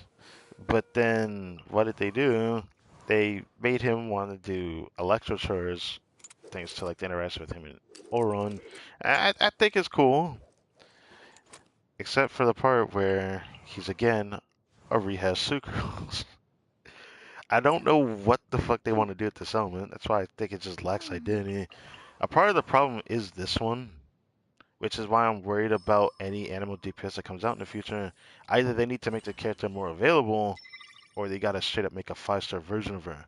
But then what did they do? They made him want to do electrocharge, thanks to like the interaction with him and Oron. I think it's cool, except for the part where he's again a rehash Sucrose. I don't know what the fuck they want to do with this element. That's why I think it just lacks identity. A part of the problem is this one, which is why I'm worried about any animal DPS that comes out in the future. Either they need to make the character more available, or they gotta straight up make a 5-star version of her.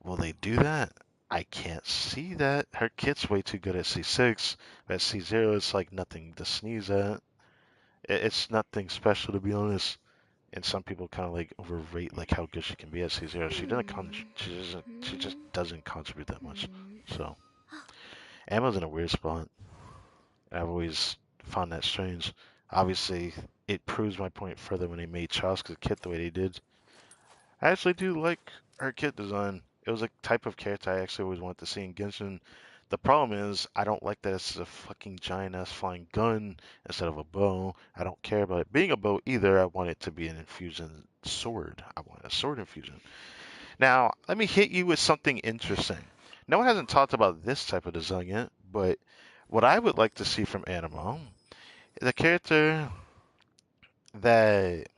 Will they do that? I can't see that. Her kit's way too good at C6. At C0, it's like nothing to sneeze at. It's nothing special, to be honest. and some people kind of like overrate like how good she can be at C0. She just doesn't contribute that much. So Emma's in a weird spot. I've always found that strange. Obviously, it proves my point further when they made Chaska's kit the way they did. I actually do like her kit design. It was a type of character I actually always wanted to see in Genshin. The problem is, I don't like that it's a fucking giant ass flying gun instead of a bow. I don't care about it being a bow either. I want it to be an infusion sword. I want a sword infusion. Now, let me hit you with something interesting. No one hasn't talked about this type of design yet, but what I would like to see from Animo is a character that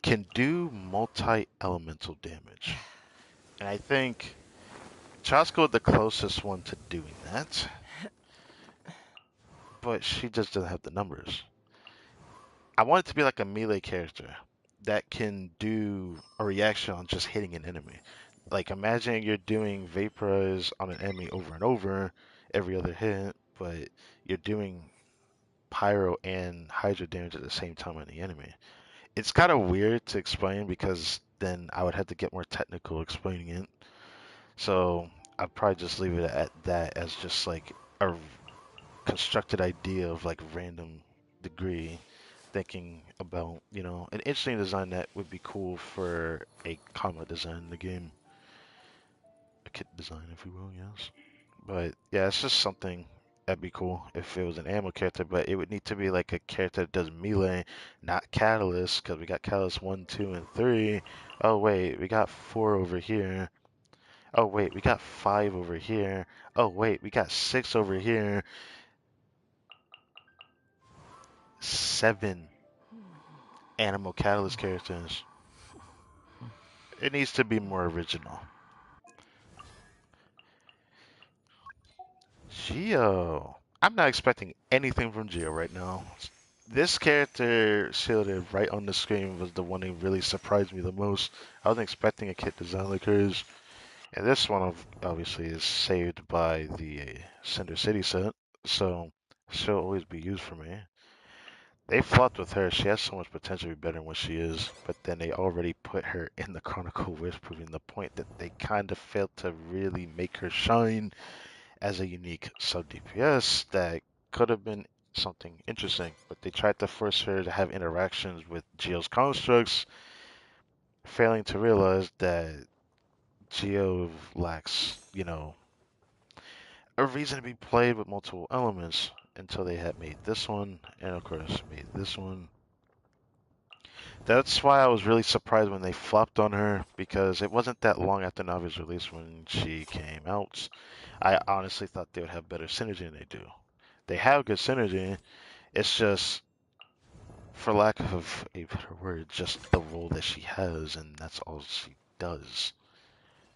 can do multi-elemental damage. And I think Chasko is the closest one to doing that, but she just doesn't have the numbers. I want it to be like a melee character that can do a reaction on just hitting an enemy. Like imagine you're doing vaporize on an enemy over and over every other hit, but you're doing pyro and hydro damage at the same time on the enemy. It's kind of weird to explain because then I would have to get more technical explaining it. So I'd probably just leave it at that as just like a constructed idea of like random degree thinking about, an interesting design that would be cool for a combat design in the game. A kit design, if you will, yes. But yeah, it's just something that'd be cool if it was an ammo character, but it would need to be like a character that does melee, not catalyst, because we got catalyst 1, 2, and 3. Oh wait, we got 4 over here. Oh wait, we got 5 over here. Oh wait, we got 6 over here. 7 animal catalyst characters. It needs to be more original. Geo. I'm not expecting anything from Geo right now. This character shielded right on the screen was the one that really surprised me the most. I wasn't expecting a kit design like hers. And this one obviously is saved by the Cinder City set, so she'll always be used for me. They flopped with her. She has so much potential to be better than what she is, but then they already put her in the Chronicle Wish, proving the point that they kind of failed to really make her shine as a unique sub DPS that could have been something interesting, but they tried to force her to have interactions with Geo's constructs, failing to realize that Geo lacks, a reason to be played with multiple elements until they had made this one, and of course made this one. That's why I was really surprised when they flopped on her because it wasn't that long after Navi's release when she came out. I honestly thought they would have better synergy than they do. They have good synergy. It's just, for lack of a better word, just the role that she has, and that's all she does.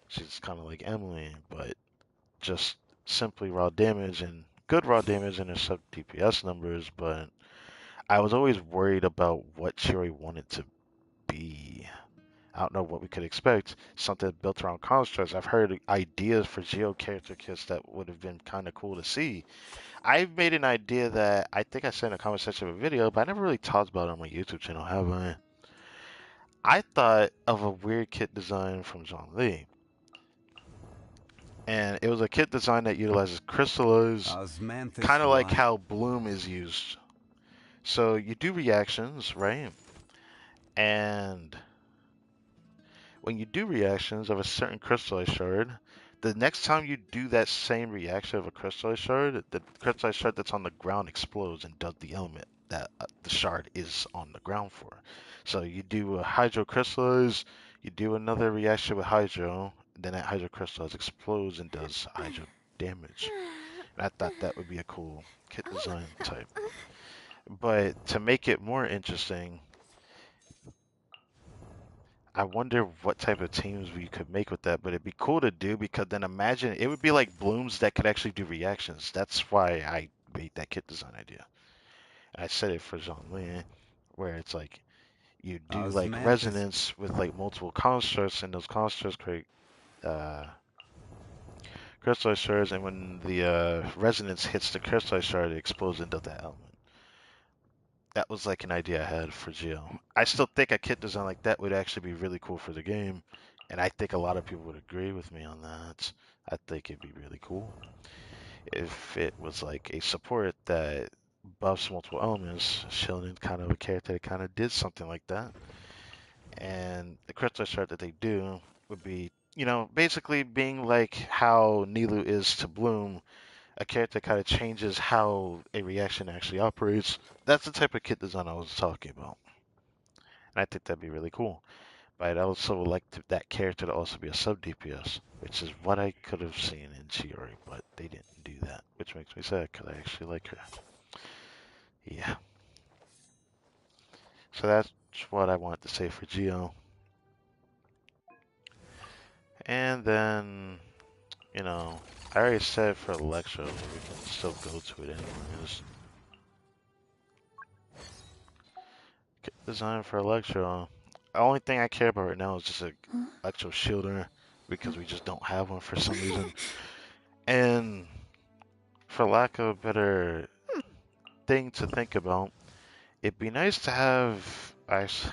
She's kind of like Emily, but just simply raw damage and good raw damage in her sub DPS numbers. But I was always worried about what Cherry wanted to be. I don't know what we could expect. Something built around constructs. I've heard ideas for Geo character kits that would have been kind of cool to see. I've made an idea that I think I said in a comment section of a video, but I never really talked about it on my YouTube channel, have I? I thought of a weird kit design from John Lee. And it was a kit design that utilizes crystallized, kind of like how Bloom is used. So you do reactions, right? And when you do reactions of a certain crystallized shard, the next time you do that same reaction of a crystallized shard, the crystallized shard that's on the ground explodes and does the element that the shard is on the ground for. So you do a hydro crystallize, you do another reaction with hydro, then that hydro crystallize explodes and does hydro damage. And I thought that would be a cool kit design type. But to make it more interesting, I wonder what type of teams we could make with that, but it'd be cool to do because then imagine it would be like blooms that could actually do reactions. That's why I made that kit design idea. I said it for Jean-Louis, where it's like you do like resonance with like multiple constructs, and those constructs create uh, crystallized shards, and when the resonance hits the crystallized shard, it explodes into that element. that was like an idea I had for Geo. I still think a kit design like that would actually be really cool for the game, and I think a lot of people would agree with me on that. I think it'd be really cool if it was like a support that buffs multiple elements, showing kind of a character that kind of did something like that. And the crystal shard that they do would be, basically being like how Nilu is to Bloom, a character kind of changes how a reaction actually operates. That's the type of kit design I was talking about. And I think that'd be really cool. But I'd also like that character to also be a sub DPS, which is what I could have seen in Chiori, but they didn't do that, which makes me sad because I actually like her. Yeah. So that's what I wanted to say for Geo. And then, I already said for Electro, but we can still go to it anyways. Design for Electro. The only thing I care about right now is just a Electro Shielder because we just don't have one for some reason. And for lack of a better thing to think about, it'd be nice to have actually.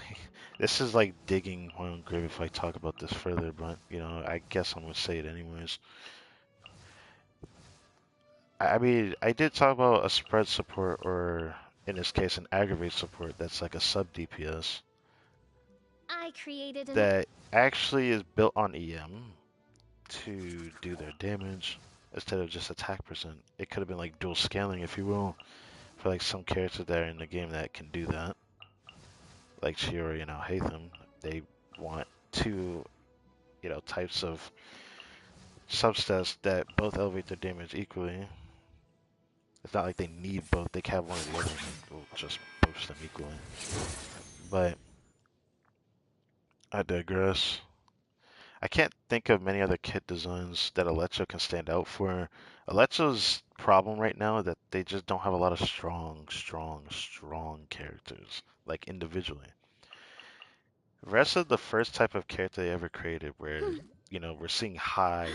This is like digging my own grave if I talk about this further, but I guess I'm gonna say it anyways. I mean, I did talk about a spread support, or in this case, an aggravate support that's like a sub DPS I created an. that actually is built on EM to do their damage instead of just attack percent. It could have been like dual scaling, if you will, for like some characters that are in the game that can do that, like Chiori and Alhaitham. They want two, types of substats that both elevate their damage equally. It's not like they need both. They can have one or the other and it will just boost them equally. But I digress. I can't think of many other kit designs that Electro can stand out for. Electro's problem right now is that they just don't have a lot of strong characters, like individually. Rest of the first type of character they ever created where, we're seeing high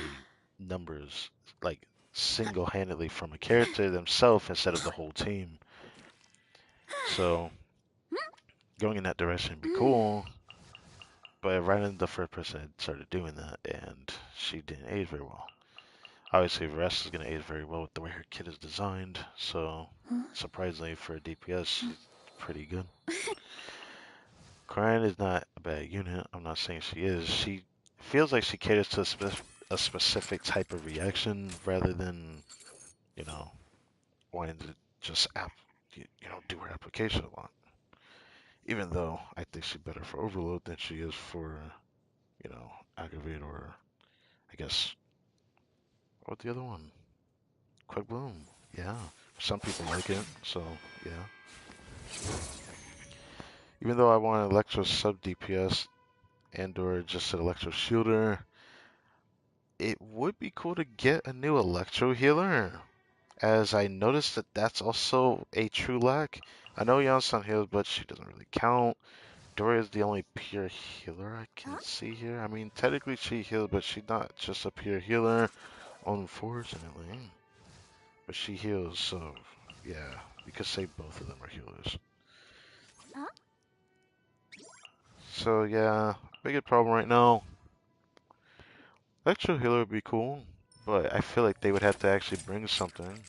numbers, like single-handedly from a character themselves instead of the whole team. So going in that direction would be cool, but right in the first person started doing that, and she didn't age very well. Obviously, Rest is going to age very well with the way her kit is designed, so surprisingly for a DPS, she's pretty good. Crying is not a bad unit. I'm not saying she is. She feels like she caters to a specific type of reaction rather than, you know, wanting to just do her application a lot. Even though I think she's better for Overload than she is for, Aggravate or I guess what the other one? Quick Bloom. Yeah. Some people like it, so yeah. Even though I want an Electro sub DPS and or just an Electro Shielder, it would be cool to get a new Electro Healer, as I noticed that that's also a true lack. I know Yonsan heals, but she doesn't really count. Doria is the only pure healer I can see here. I mean, technically she heals, but she's not just a pure healer, unfortunately. But she heals, so yeah, you could say both of them are healers. So yeah, biggest problem right now. Electro healer would be cool, but I feel like they would have to actually bring something.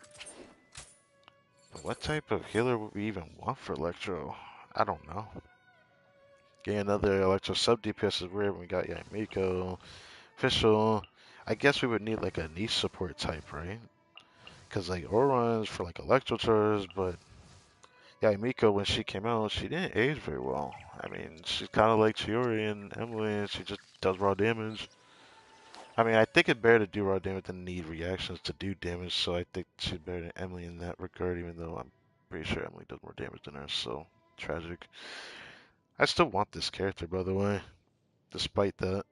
But what type of healer would we even want for Electro? I don't know. Getting another Electro sub DPS is weird when we got Yamiko, Official. I guess we would need like a niche support type, right? Because like Oron's for like Electro charge, but Yamiko when she came out, she didn't age very well. I mean, she's kind of like Chiori and Emily, and she just does raw damage. I mean, I think it's better to do raw damage than need reactions to do damage, so I think she's better than Emily in that regard, even though I'm pretty sure Emily does more damage than her, so tragic. I still want this character, by the way, despite that.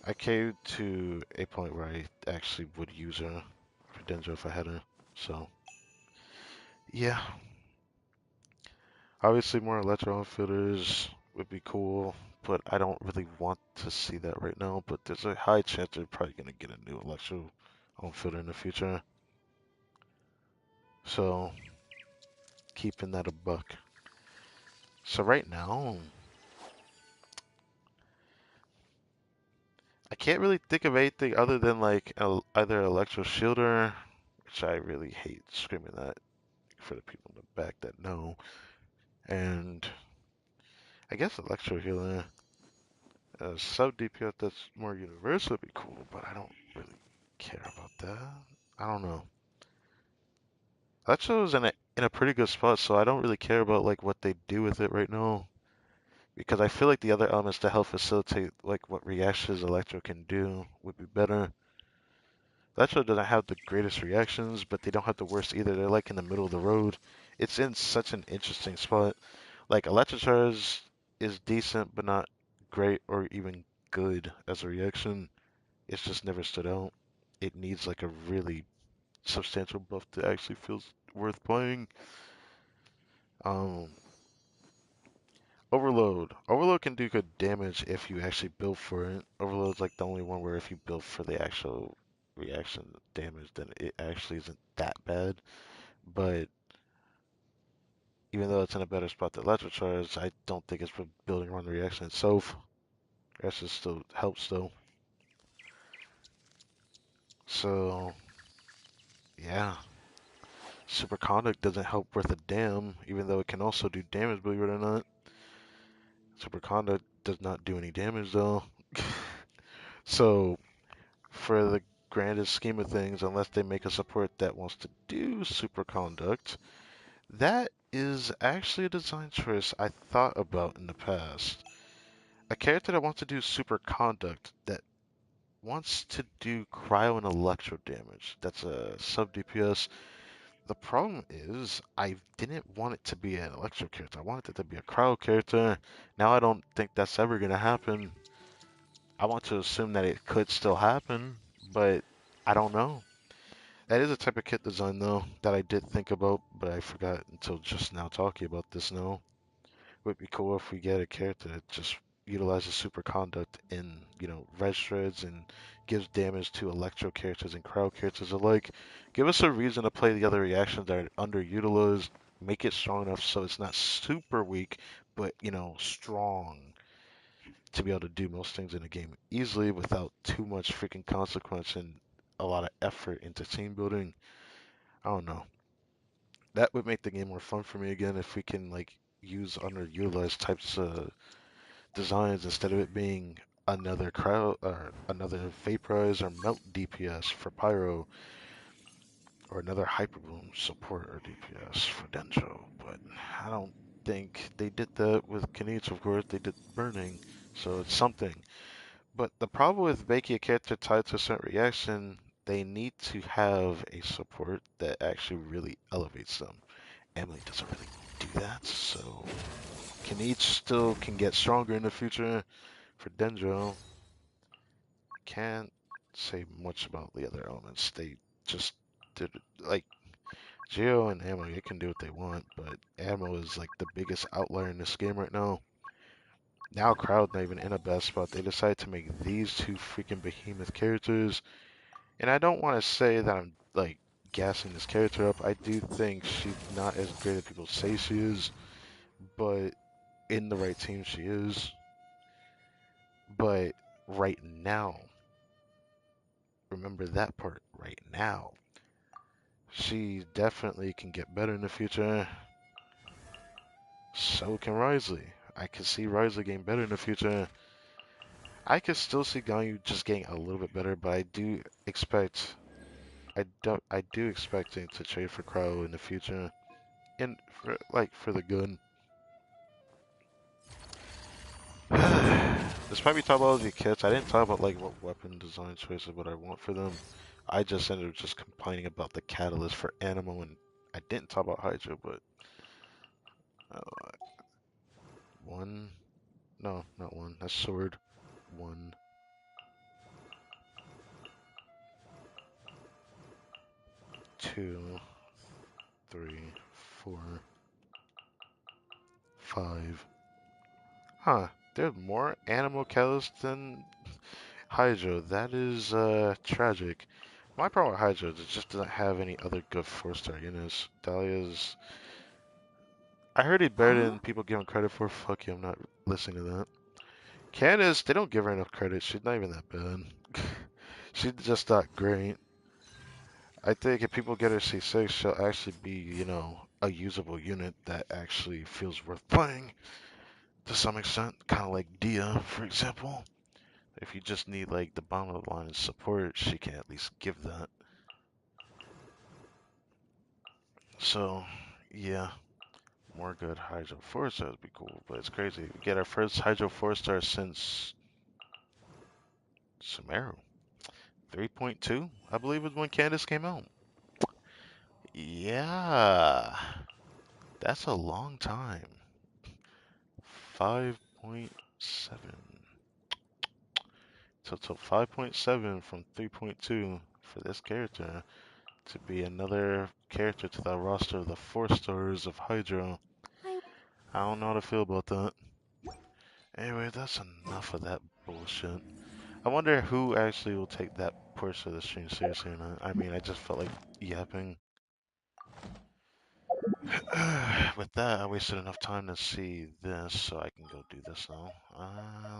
I came to a point where I actually would use her for Denjo if I had her, so yeah. Obviously, more Electro outfitters would be cool, but I don't really want to see that right now, but there's a high chance they're probably going to get a new Electro outfitter in the future. So, keeping that a buck. So right now, I can't really think of anything other than like either Electro Shielder, which I really hate screaming that for the people in the back that know, and I guess Electro Healer. Sub DPS that's more universal would be cool, but I don't really care about that. I don't know. Electro's in a pretty good spot, so I don't really care about like what they do with it right now. Because I feel like the other elements to help facilitate like what reactions Electro can do would be better. Electro doesn't have the greatest reactions, but they don't have the worst either. They're like in the middle of the road. It's in such an interesting spot. Like Electrocharge is decent, but not great or even good as a reaction. It's just never stood out. It needs like a really substantial buff to actually feel worth playing. Um, Overload. Overload can do good damage if you actually build for it. Overload's like the only one where if you build for the actual reaction damage, then it actually isn't that bad. But even though it's in a better spot than Electrocharge, I don't think it's for building around the reaction itself. Reaction still helps though. So yeah, Superconduct doesn't help worth a damn, even though it can also do damage, believe it or not. Superconduct does not do any damage though. So for the grandest scheme of things, unless they make a support that wants to do Superconduct, that is actually a design choice I thought about in the past. A character that wants to do Superconduct that wants to do cryo and electro damage. That's a sub DPS. The problem is I didn't want it to be an electro character. I wanted it to be a cryo character. Now I don't think that's ever gonna happen. I want to assume that it could still happen, but I don't know. That is a type of kit design though that I did think about, but I forgot until just now talking about this now. Would be cool if we get a character that just utilizes superconduct in, red shreds and gives damage to electro characters and crowd characters alike. Give us a reason to play the other reactions that are underutilized. Make it strong enough so it's not super weak, but strong to be able to do most things in the game easily without too much freaking consequence and a lot of effort into team building. I don't know. That would make the game more fun for me again if we can like use underutilized types of designs instead of it being another crowd or another vaporize or melt DPS for pyro or another hyperboom support or DPS for Dendro. But I don't think they did that with Kanich, of course. They did burning, so it's something. But the problem with making a character tied to a certain reaction, they need to have a support that actually really elevates them. Emily doesn't really do that, so Kanich still can get stronger in the future. For Dendro, I can't say much about the other elements. They just did like Geo and Ammo, they can do what they want, but Ammo is like the biggest outlier in this game right now. Now Crowd not even in a bad spot. They decided to make these two freaking behemoth characters. And I don't want to say that I'm like gassing this character up. I do think she's not as great as people say she is, but in the right team she is. But right now, remember that part. Right now, she definitely can get better in the future. So can Risley. I can see Risley getting better in the future. I could still see Ganyu just getting a little bit better, but I do expect him to trade for Crow in the future, and for the good. This might be talk about the kits. I didn't talk about like what weapon design choices what I want for them. I just ended up just complaining about the catalyst for Animo, and I didn't talk about Hydra, but uh, one, no, not one. That's sword. One, two, three, four, five. Huh? There's more animal catalysts than Hydra. That is tragic. My problem with Hydra is it just doesn't have any other good 4-star units. Dahlia's I heard he's better Huh? than people give him credit for. Fuck you, I'm not listening to that. Candace, they don't give her enough credit. She's not even that bad. She's just not great. I think if people get her C6, she'll actually be, a usable unit that actually feels worth playing to some extent. Kind of like Dia, for example. If you just need like the bottom of the line support, she can at least give that. So, yeah, more good Hydro 4 stars would be cool, but it's crazy. We get our first Hydro 4 star since Sumeru. 3.2, I believe, is when Candace came out. Yeah, that's a long time. 5.7. So 5.7 from 3.2 for this character to be another character to that roster of the 4 stars of Hydro. I I don't know how to feel about that. Anyway, that's enough of that bullshit. I wonder who actually will take that portion of the stream seriously or not. I mean, I just felt like yapping. With that, I wasted enough time to see this, so I can go do this now.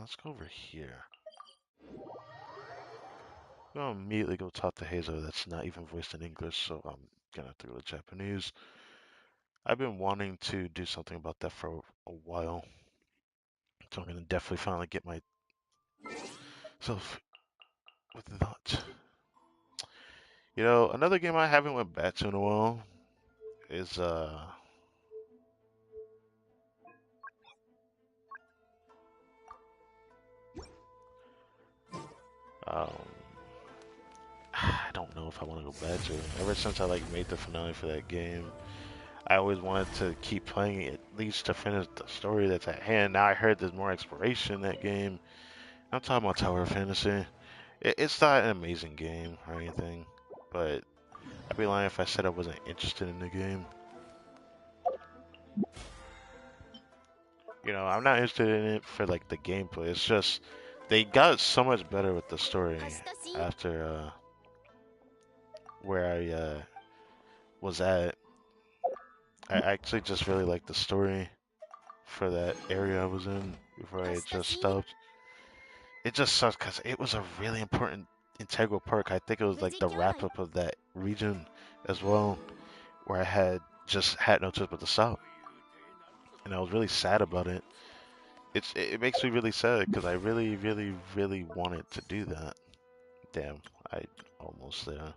Let's go over here. I'm gonna immediately go talk to Hazel that's not even voiced in English, so I'm gonna have to go to Japanese. I've been wanting to do something about that for a while, so I'm gonna definitely finally get myself with that. Another game I haven't went back to in a while is um I don't know if I want to go back to it. Ever since I like made the finale for that game, I always wanted to keep playing it at least to finish the story that's at hand. Now I heard there's more exploration in that game. I'm talking about Tower of Fantasy. It's not an amazing game or anything, but I'd be lying if I said I wasn't interested in the game. I'm not interested in it for like the gameplay. It's just they got so much better with the story after where I was at. I actually just really liked the story for that area I was in before I had just stopped. It just sucks because it was a really important integral part. I think it was like the wrap up of that region as well, where I had no choice but to stop, and I was really sad about it. It makes me really sad because I really, really, really wanted to do that. Damn, I almost there.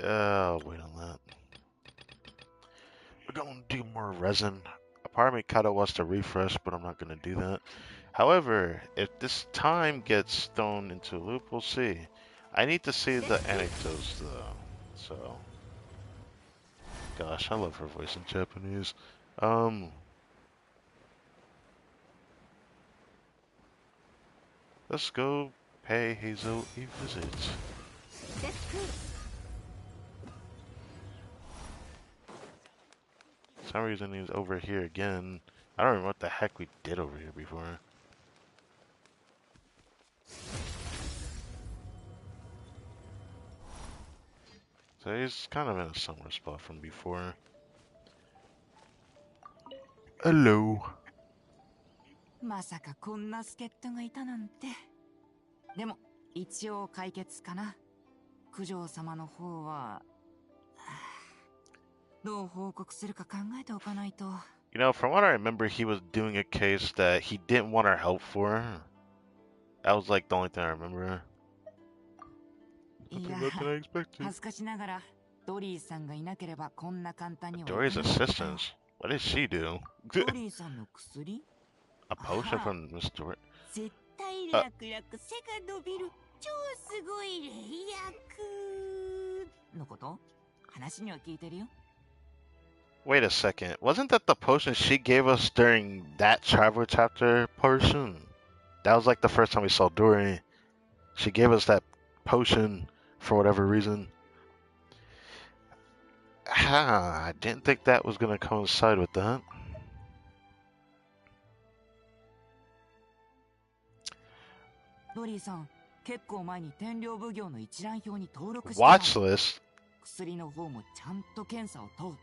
Wait on that. We're gonna do more resin. A part of me kind of wants to refresh, but I'm not gonna do that. However, if this time gets thrown into a loop, we'll see. I need to see the anecdotes though. So, gosh, I love her voice in Japanese. Um, let's go pay Hazel a visit. For some reason he's over here again. I don't remember what the heck we did over here before. So he's kind of in a similar spot from before. Hello. まさかこんな助っ人がいたなんて。でも一応解決かな。九条様の方はどう報告するか考えておかないと。From what I remember, he was doing a case that he didn't want our help for. That was like the only thing I remember. いや、 Nothing than I expected. 恥ずかしながらドリーさんがいなければこんな簡単にはいか Dory's なかった。 assistants. What did she do? ドリーさんの薬 A potion from Miss Dory. 絶対楽々背が伸びる超すごい霊薬のこと話には聞いてるよ。 Wait a second. Wasn't that the potion she gave us during that travel chapter portion? That was like the first time we saw Dory. She gave us that potion for whatever reason. I didn't think that was going to coincide with that. ドリーさん、結構前に天領奉行の一覧表に登録して Watch list? 薬の方もちゃんと検査を通って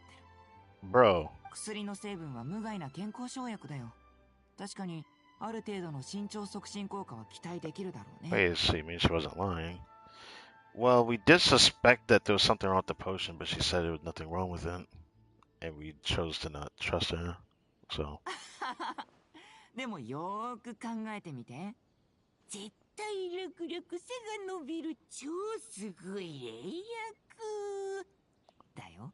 る。Bro, 薬の成分は無害な健康生薬だよ。確かにある程度の身長促進効果は期待できるだろうね。 wait, so you mean she wasn't lying? Well, we did suspect that there was something wrong with the potion, but she said there was nothing wrong with it, and we chose to not trust her. So, でもよーく考えてみて。絶対楽々背が伸びる超すごい霊薬だよ。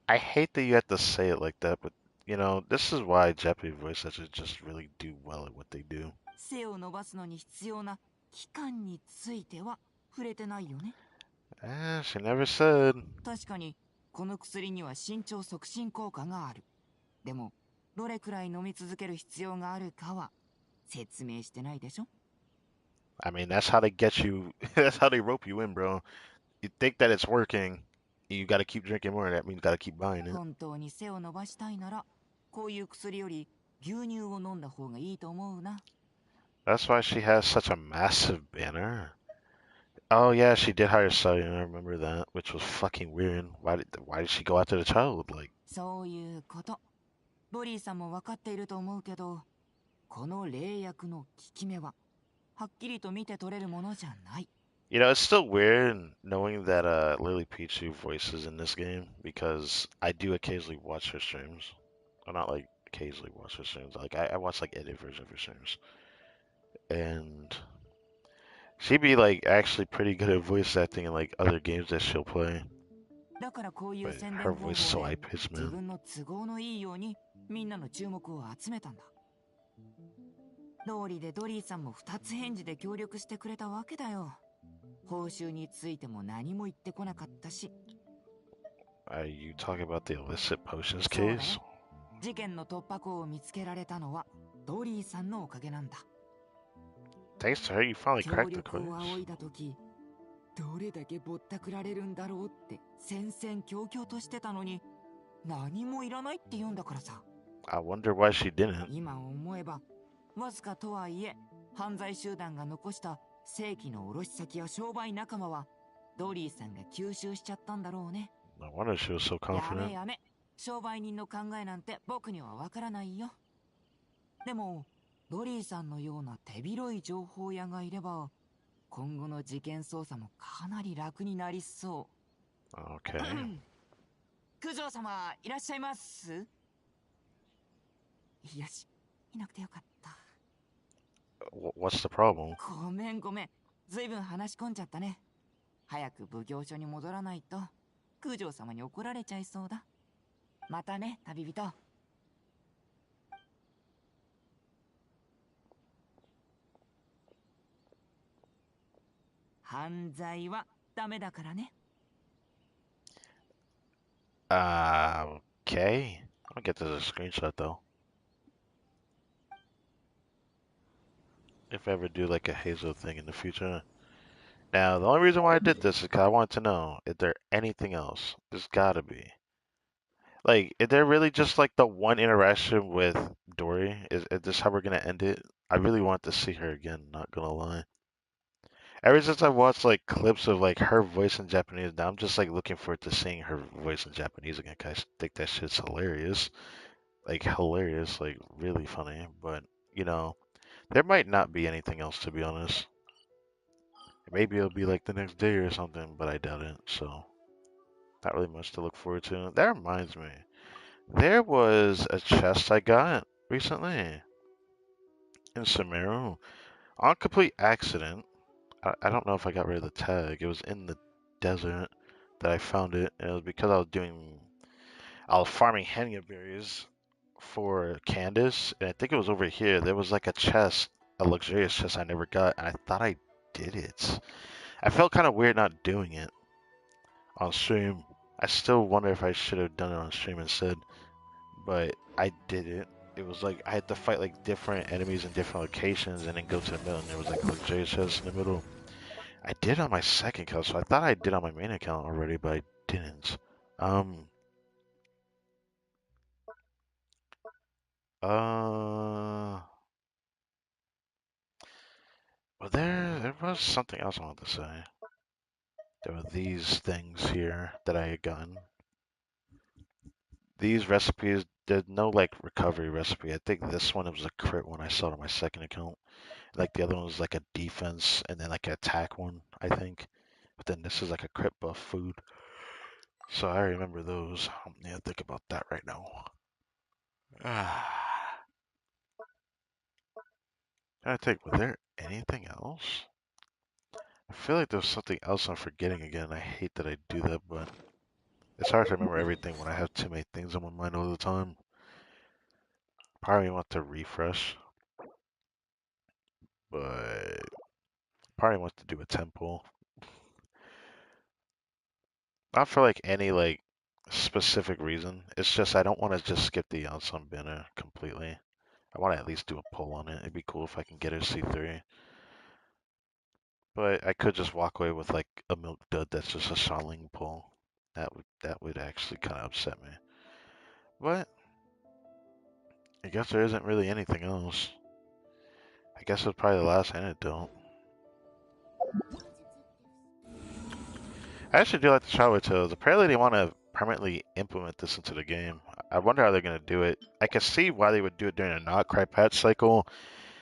I hate that you have to say it like that, but you know, this is why Japanese voice actors just really do well at what they do. 背を伸ばすのに必要な期間については触れてないよね。 She never said. 確かにこの薬には身長促進効果がある。でもどれくらい飲み続ける必要があるかは説明してないでしょ。 I mean, that's how they get you. That's how they rope you in, bro. You think that it's working, you got to keep drinking more. That means you got to keep buying it. 本当に背を伸ばしたいならこういう薬より牛乳を飲んだ方がいいと思うな。 That's why she has such a massive banner. Oh yeah, she did hire Sally, I remember that, which was fucking weird. Why did she go after the child? Like, そういうこと。ボリーさんも分かっていると思うけど、この霊薬の効き目ははっきりと見て取れるものじゃない。 you know, it's still weird knowing that Lily Pichu voices in this game because I do occasionally watch her streams. Well, not like occasionally watch her streams. Like I watch like edit versions of her streams, and she'd be like actually pretty good at voice acting in like other games that she'll play. だからこういう But 宣 her 伝方 voice is so 法 high で pitched, 自 man. 分の都合のいいようにみんなの注目を集めたんだ。道理でドリーさんも二つ返事で協力してくれたわけだよ。報酬についても何も言ってこなかったし。 Are you talking about the illicit potions そうだよ。 case? 事件の突破口を見つけられたのはドリーさんのおかげなんだ。 Thanks to her, you finally 協 cracked the 力を case. 仰いだ時、どれだけぼったくられるんだろうって戦々恐々としてたのに、何もいらないって言うんだからさ。 I wonder why she didn't. 今思えばわずかとはいえ犯罪集団が残した正規の卸先や商売仲間はドリーさんが吸収しちゃったんだろうね。 No wonder she was so やめ confident. やめ、商売人の考えなんて僕にはわからないよ。でもドリーさんのような手広い情報屋がいれば今後の事件捜査もかなり楽になりそ Okay. う。九条様いらっしゃいます。よし、いなくてよかった。 What's the problem? ごめんごめん、ずいぶん話し込んじゃったね。早く奉行所に戻らないと九条様に怒られちゃいそうだ。またね、旅人。犯罪はダメだからね。 Okay. I'll get this a screenshot though. If I ever do like a Hazel thing in the future. Now, the only reason why I did this is because I wanted to know if there anything else. There's gotta be. Like, is there really just like the one interaction with Dory? Is this how we're gonna end it? I really want to see her again, not gonna lie. Ever since I watched like clips of like her voice in Japanese, now I'm just like looking forward to seeing her voice in Japanese again. 'Cause I think that shit's hilarious. Like hilarious, like really funny. But you know, there might not be anything else to be honest. Maybe it'll be like the next day or something, but I doubt it. So not really much to look forward to. That reminds me, there was a chest I got recently in Sumeru on complete accident. I don't know if I got rid of the tag. It was in the desert that I found it, and it was because I was farming Henya berries for Candace, and I think it was over here. There was like a chest, a luxurious chest I never got, and I thought I did it. I felt kind of weird not doing it on stream. I still wonder if I should have done it on stream instead, but I did it. It was like I had to fight like different enemies in different locations and then go to the middle, and there was like a luxurious chest in the middle. I did on my second account, so I thought I did on my main account already, but I didn't. Um, uh, well, there was something else I wanted to say. There were these things here that I had gotten. these recipes, there's no like recovery recipe. I think this one was a crit one I saw on my second account. Like the other one was like a defense and then like an attack one, I think. But then this is like a crit buff food. So I remember those. Yeah, think about that right now. Ah, I think, was there anything else? I feel like there's something else I'm forgetting again. I hate that I do that, but it's hard to remember everything when I have too many things on my mind all the time. Probably want to refresh, but probably want to do a temple. Not for like any like specific reason. It's just I don't want to just skip the Yansun banner completely. I want to at least do a pull on it. It'd be cool if I can get a C3. But I could just walk away with like a milk dud that's just a Shaolin pull. That would actually kind of upset me. But I guess there isn't really anything else. I guess it's probably the last antidote. I actually do like the shower tales. Apparently they want to permanently implement this into the game. I wonder how they're gonna do it. I can see why they would do it during a not cry patch cycle,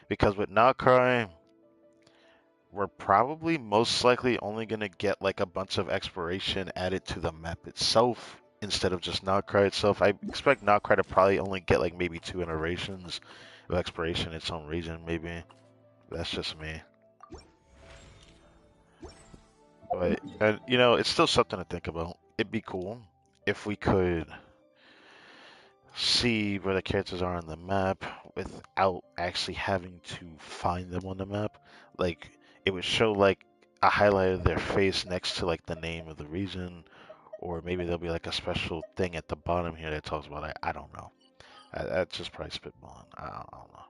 because with not cry, we're probably most likely only gonna get like a bunch of exploration added to the map itself instead of just not cry itself. I expect not cry to probably only get like maybe 2 iterations of exploration in its own region, maybe. That's just me. But you know, it's still something to think about. It'd be cool if we could see where the characters are on the map without actually having to find them on the map. Like it would show like a highlight of their face next to like the name of the region, or maybe there'll be like a special thing at the bottom here that talks about it. I don't know. That's just probably spitballing. I don't know.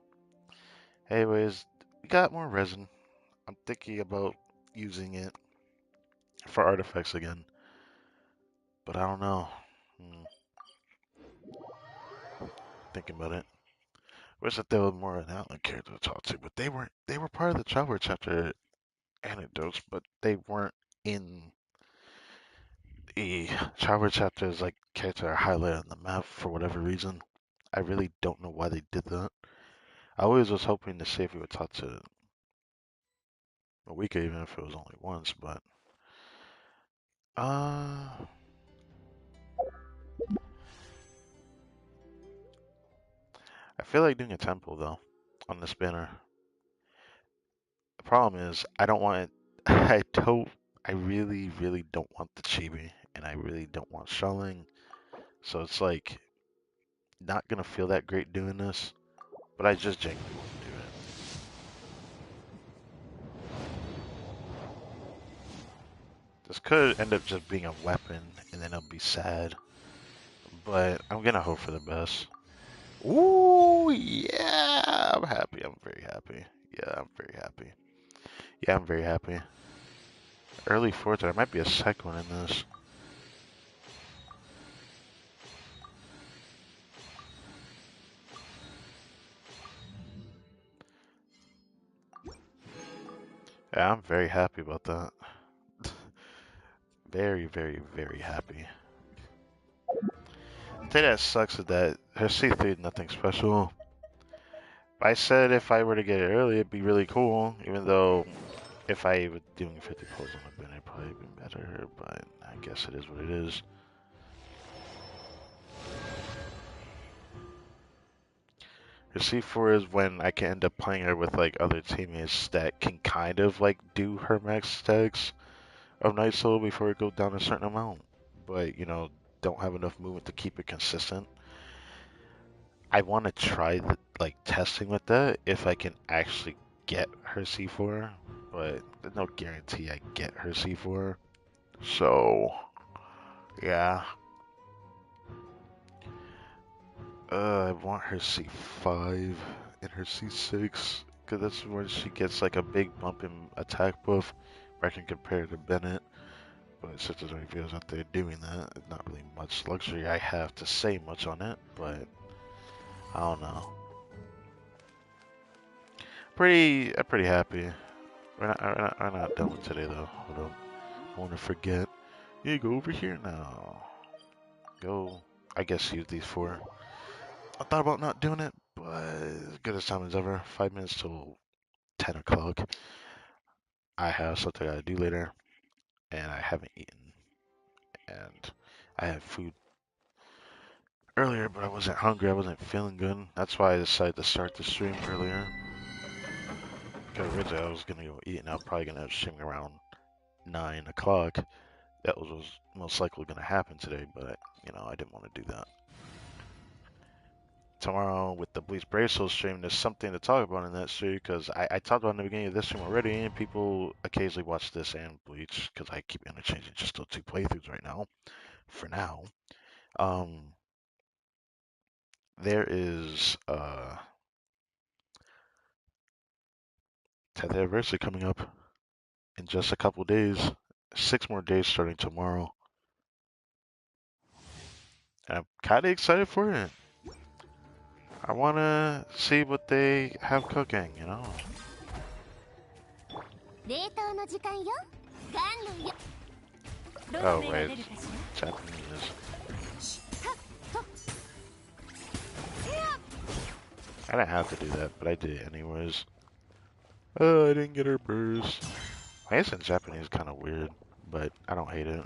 Anyways, we got more resin. I'm thinking about using it for artifacts again, but I don't know. Hmm, thinking about it. Wish that there was more of an outline character to talk to, but they were part of the Traveler chapter anecdotes, but they weren't in the Traveler chapters like character are highlighted on the map for whatever reason. I really don't know why they did that. I always was hoping to see if we would talk to a week, even if it was only once, but uh I feel like doing a temple though on this banner. The problem is I don't want it I really, really don't want the chibi and I really don't want shelling. So it's like not gonna feel that great doing this, but I just genuinely want to do it. This could end up just being a weapon, and then I'll be sad. But I'm gonna hope for the best. Ooh, yeah, I'm happy. I'm very happy. Yeah, I'm very happy. Yeah, I'm very happy. Early fourth, there might be a second one in this. Yeah, I'm very happy about that. Very, very, very happy. The thing that sucks is that her C3 is nothing special. I said if I were to get it early, it'd be really cool, even though if I was doing 50 pulls on a bin, it'd probably been better, but I guess it is what it is. Her C4 is when I can end up playing her with like other teammates that can kind of like do her max stacks of Night Soul before it goes down a certain amount, but you know, don't have enough movement to keep it consistent. I want to try like testing with that if I can actually get her C4, but there's no guarantee I get her C4. So, yeah. I want her C5 and her C6, because that's when she gets like a big bump in attack buff where I can compare to Bennett. But since there's only videos out there doing that, it's not really much luxury I have to say much on it, but I don't know. I'm pretty happy. We're not done with today though. Hold on. I want to forget. You go over here now. Go. I guess use these for. I thought about not doing it, but as good as time as ever. 5 minutes till 10 o'clock. I have something I gotta do later, and I haven't eaten. And I had food earlier, but I wasn't hungry. I wasn't feeling good. That's why I decided to start the stream earlier. Because originally I was gonna go eat, and I'm probably gonna have streaming around 9 o'clock. That was most likely gonna happen today, but I didn't want to do that. Tomorrow with the Bleach Brave Soul stream, there's something to talk about in that stream because I talked about in the beginning of this stream already, and people occasionally watch this and Bleach because I keep interchanging just the two playthroughs right now. For now, um, there is 10th anniversary coming up in just a couple days. 6 more days starting tomorrow, and I'm kind of excited for it. I want to see what they have cooking, Oh, right. Japanese. I didn't have to do that, but I did it anyways. Oh, I didn't get her burst. I guess in Japanese is kind of weird, but I don't hate it.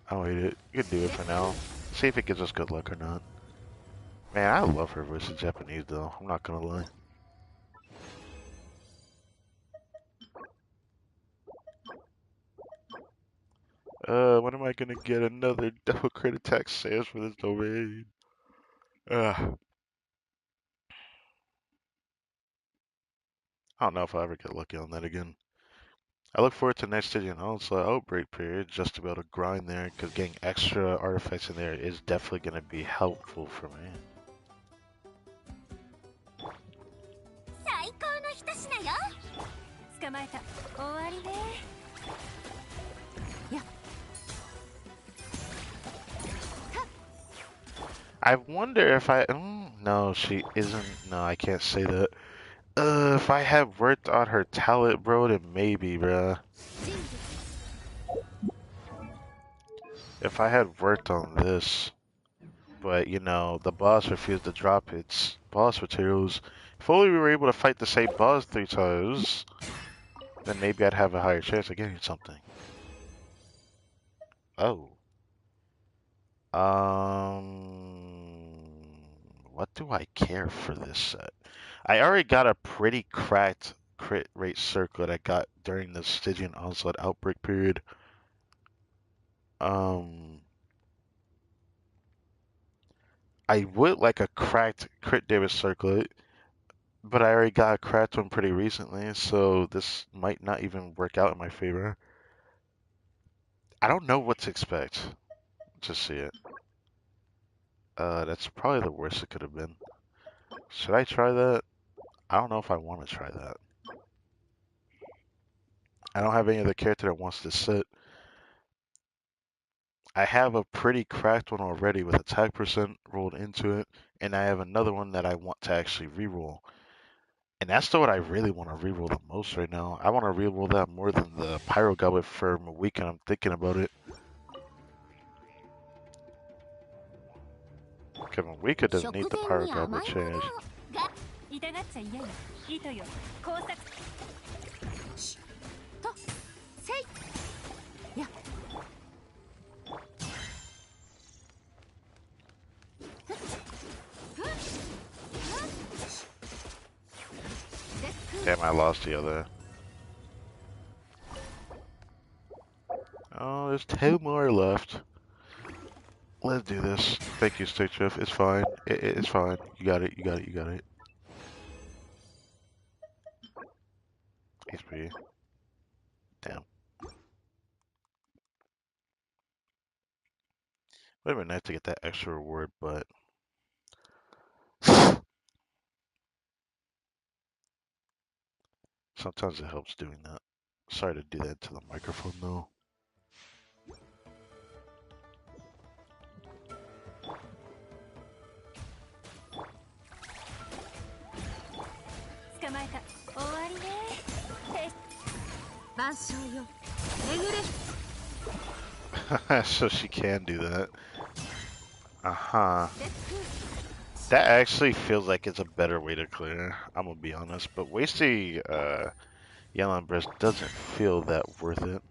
I don't hate it. You can do it for now. See if it gives us good luck or not. Man, I love her voice in Japanese, though. I'm not gonna lie. When am I gonna get another double crit attack sales for this domain? I don't know if I'll ever get lucky on that again. I look forward to next Stygian Onslaught Outbreak period just to be able to grind there, because getting extra artifacts in there is definitely going to be helpful for me. I wonder if I... no, she isn't... No, I can't say that. If I had worked on her talent, bro, then maybe, bruh. If I had worked on this, but, the boss refused to drop its boss materials. If only we were able to fight the same boss 3 times, then maybe I'd have a higher chance of getting something. Oh. What do I care for this set? I already got a pretty cracked crit rate circlet I got during the Stygian Onslaught Outbreak period. I would like a cracked crit damage circlet, but I already got a cracked one pretty recently, so this might not even work out in my favor. I don't know what to expect. Just see it. That's probably the worst it could have been. Should I try that? I don't know if I want to try that. I don't have any other character that wants to sit. I have a pretty cracked one already with attack percent rolled into it, and I have another one that I want to actually reroll. And that's the one I really want to reroll the most right now. I want to reroll that more than the Pyro Goblet for Weekend. I'm thinking about it. Kevin Wika doesn't need the Pyro Goblet change. Damn, I lost the other. Oh, there's 2 more left. Let's do this. Thank you, Stick Shift. It's fine. It's fine. You got it. You got it. You got it. HP. Damn. Would have been nice to get that extra reward, but sometimes it helps doing that. Sorry to do that to the microphone, though. So she can do that. Uh-huh. That actually feels like it's a better way to clear. I'm gonna be honest, but wasting yellow and breast doesn't feel that worth it.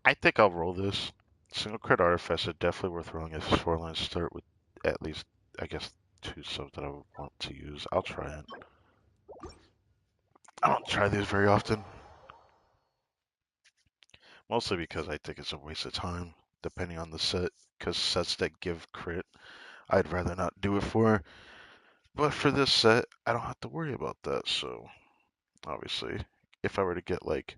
I think I'll roll this. Single crit artifacts are definitely worth rolling if 4 lines start with at least, I guess, 2 subs that I would want to use. I'll try it. I don't try these very often, mostly because I think it's a waste of time, depending on the set, because sets that give crit, I'd rather not do it for. But for this set, I don't have to worry about that, so obviously, if I were to get like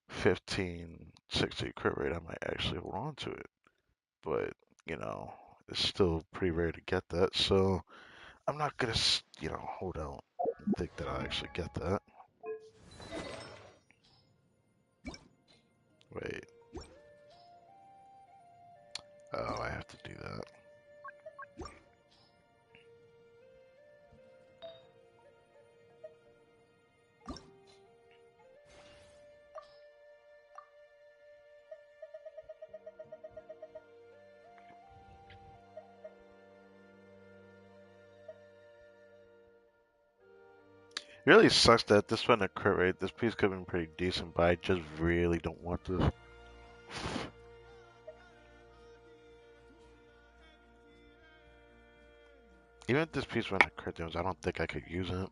15, 60 crit rate, I might actually hold on to it. But, you know, it's still pretty rare to get that, so I'm not gonna, hold out and think that I'll actually get that. Wait. Oh, I have to do that. It really sucks that this one a crit rate. This piece could have been pretty decent, but I just really don't want this. Even if this piece went to crit damage, I don't think I could use it.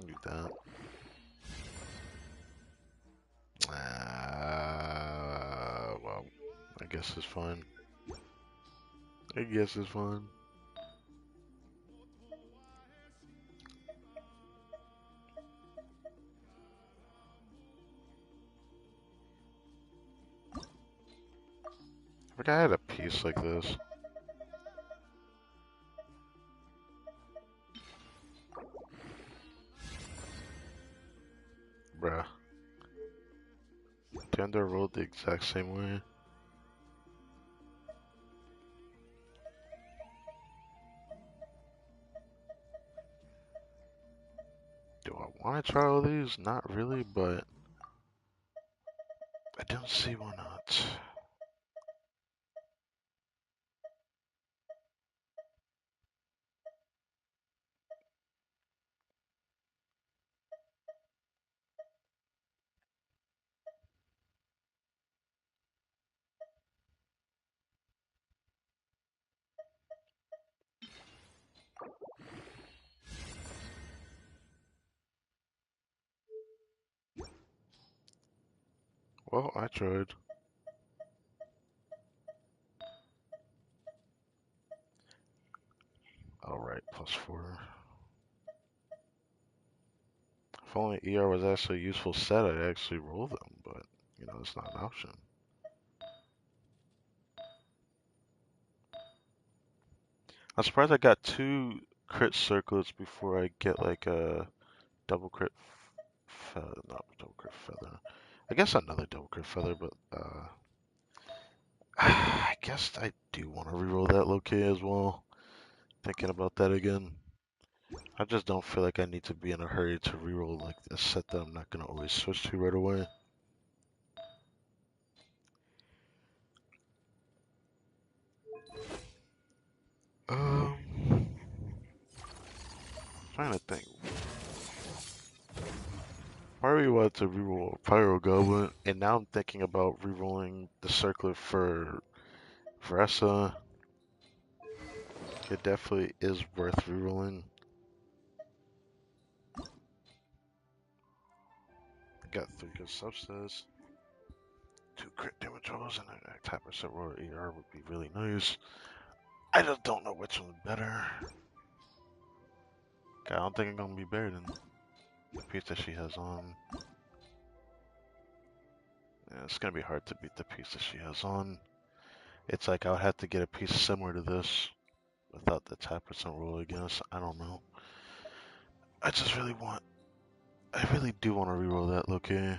Do that. Well, I guess it's fine. I guess it's fine. I forgot I had a piece like this. Bruh. Tender rolled the exact same way. Do I want to try all these? Not really, but I don't see why not. Well, I tried. Alright, +4. If only ER was actually a useful set, I'd actually roll them, but, it's not an option. I'm surprised I got 2 crit circlets before I get like a double crit feather, not double crit feather. I guess another double crit feather, but I guess I do want to reroll that low-key as well. Thinking about that again. I just don't feel like I need to be in a hurry to reroll like a set that I'm not gonna always switch to right away. Um, Trying to think. I already wanted to reroll Pyro Goblin, and now I'm thinking about rerolling the circlet for Vressa. It definitely is worth rerolling. Got 3 good subsets. 2 crit damage rolls and an attack percent roll ER would be really nice. I just don't know which one's better. I don't think I'm gonna be better than the piece that she has on. Yeah, it's gonna be hard to beat the piece that she has on. It's like I'll have to get a piece similar to this without the attack percent roll, I guess. I don't know. I just really want. I really do want to reroll that, Loki. Of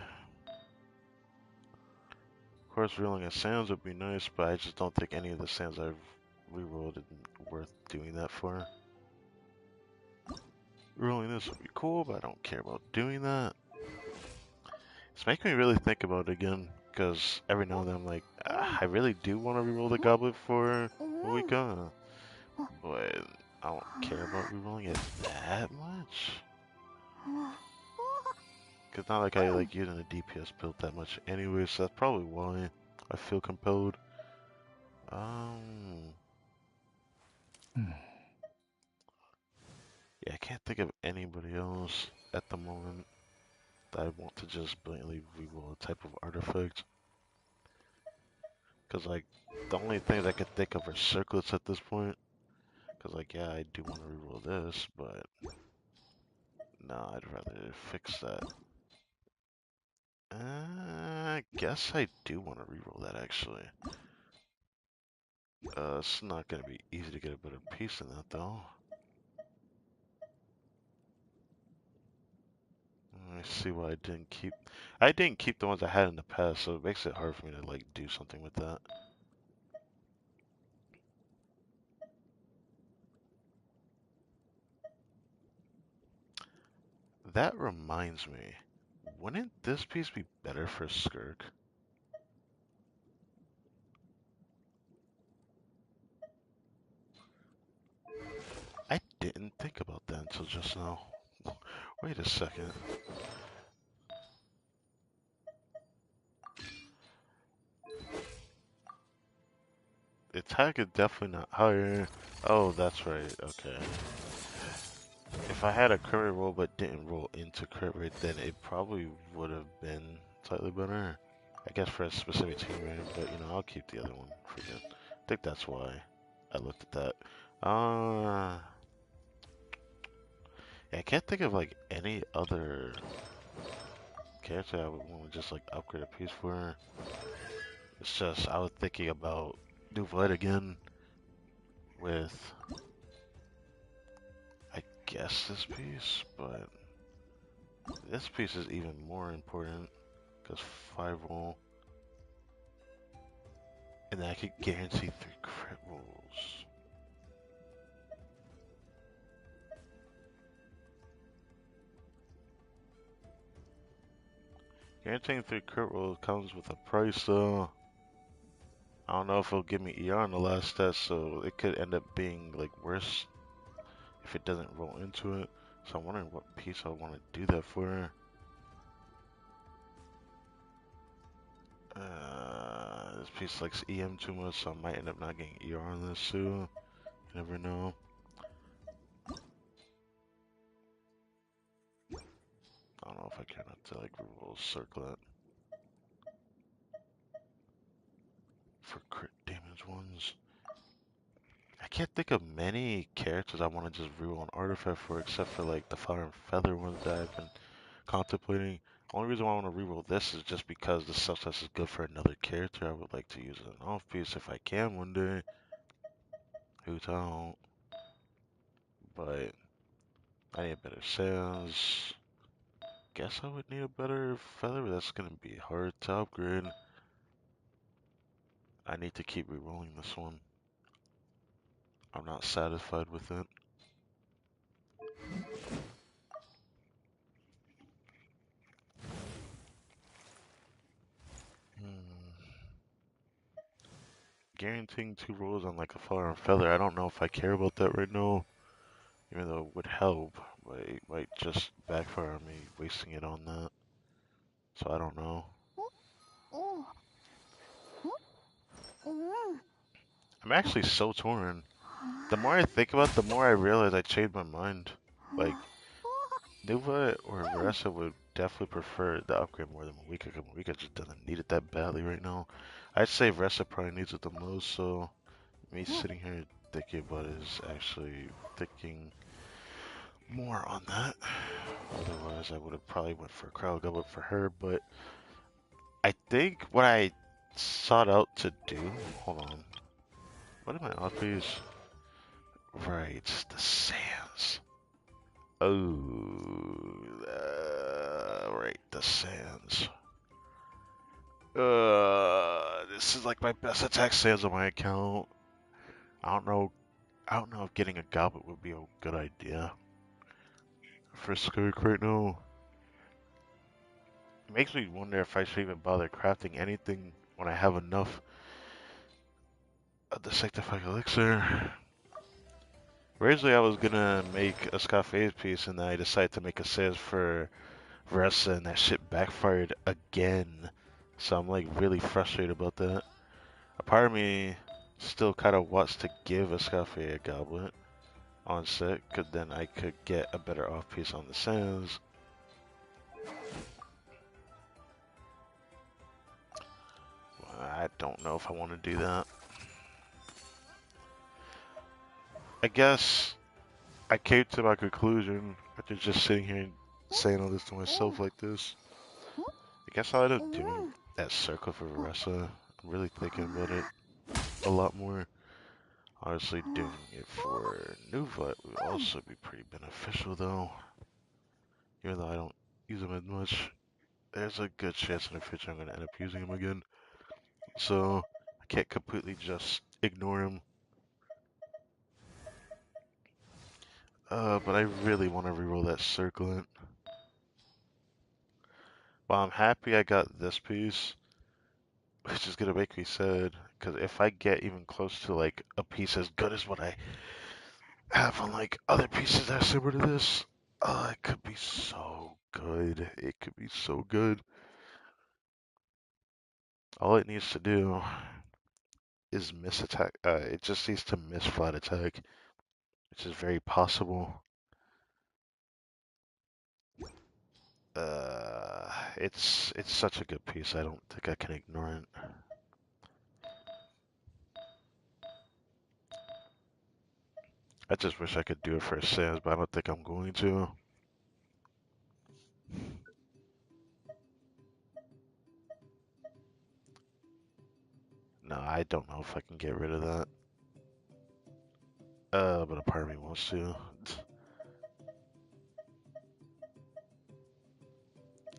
course, rerolling a Sands would be nice, but I just don't think any of the Sands I've reroll isn't worth doing that for. Rerolling this would be cool, but I don't care about doing that. It's making me really think about it again, because every now and then I'm like, I really do want to reroll the goblet for what we got, but I don't care about rerolling it that much. Cause not like I like using a DPS build that much anyway, so that's probably why I feel compelled. Yeah, I can't think of anybody else at the moment that I want to just blatantly reroll a type of artifact. Cause like the only things I can think of are circlets at this point. Cause like yeah, I do want to reroll this, but no, I'd rather fix that. I guess I do want to reroll that actually. It's not gonna be easy to get a better piece than that though. Let me see why I didn't keep. I didn't keep the ones I had in the past, so it makes it hard for me to like do something with that. That reminds me, wouldn't this piece be better for Skirk? I didn't think about that until just now. Wait a second. Attack is definitely not higher. Oh, that's right. Okay. If I had a crit roll but didn't roll into crit rate, then it probably would have been slightly better. I guess for a specific team rating, but you know, I'll keep the other one for good. I think that's why I looked at that. Yeah, I can't think of like any other character I would want to just like upgrade a piece for. It's just I was thinking about New Blood again with I guess this piece, but this piece is even more important because 5 roll, and then I could guarantee 3 crit rolls. Guaranteeing 3 crit rolls comes with a price though. I don't know if it'll give me ER on the last test, so it could end up being like worse if it doesn't roll into it. So I'm wondering what piece I want to do that for. This piece likes EM too much, so I might end up not getting ER on this too. You never know. I don't know if I care not to like reroll circlet for crit damage ones. I can't think of many characters I want to just reroll an artifact for except for like the fire and feather ones that I've been contemplating. Only reason why I want to reroll this is just because the substance is good for another character. I would like to use an off piece if I can one day. Who don't? But I need a better sense. Guess I would need a better feather, but that's gonna be hard to upgrade. I need to keep rerolling this one. I'm not satisfied with it. Guaranteeing 2 rolls on like a fire and feather. I don't know if I care about that right now, even though it would help, but it might just backfire on me wasting it on that. So I don't know. I'm actually so torn. The more I think about it, the more I realize I changed my mind. Like, Nuva or Veressa would definitely prefer the upgrade more than Marika, because Marika just doesn't need it that badly right now. I'd say Veressa probably needs it the most, so me sitting here thinking about it is actually thinking more on that. Otherwise, I would have probably went for a crowd goblet for her, but I think what I sought out to do. Hold on. What are my oddities? Right, the sands. Oh, right, the sands. This is like my best attack sands on my account. I don't know. I don't know if getting a goblet would be a good idea for Skirk right now. It makes me wonder if I should even bother crafting anything when I have enough of the sanctified elixir. Originally, I was gonna make a Scarface piece, and then I decided to make a Says for Ressa, and that shit backfired again. So I'm like really frustrated about that. A part of me still kind of wants to give a Scarface a goblet on set, cause then I could get a better off piece on the Sands. I don't know if I want to do that. I guess I came to my conclusion after just sitting here and saying all this to myself like this. I guess I'll end up doing that circle for Varessa. I'm really thinking about it a lot more. Honestly, doing it for Nuva would also be pretty beneficial though. Even though I don't use him as much, there's a good chance in the future I'm going to end up using him again. So I can't completely just ignore him. But I really want to reroll that circlet. But I'm happy I got this piece, which is gonna make me sad. Because if I get even close to like a piece as good as what I have on like other pieces that are similar to this, it could be so good. It could be so good. All it needs to do is miss attack. It just needs to miss flat attack, which is very possible. It's such a good piece. I don't think I can ignore it. I just wish I could do it for a Sans, but I don't think I'm going to. No, I don't know if I can get rid of that. But a part of me wants to.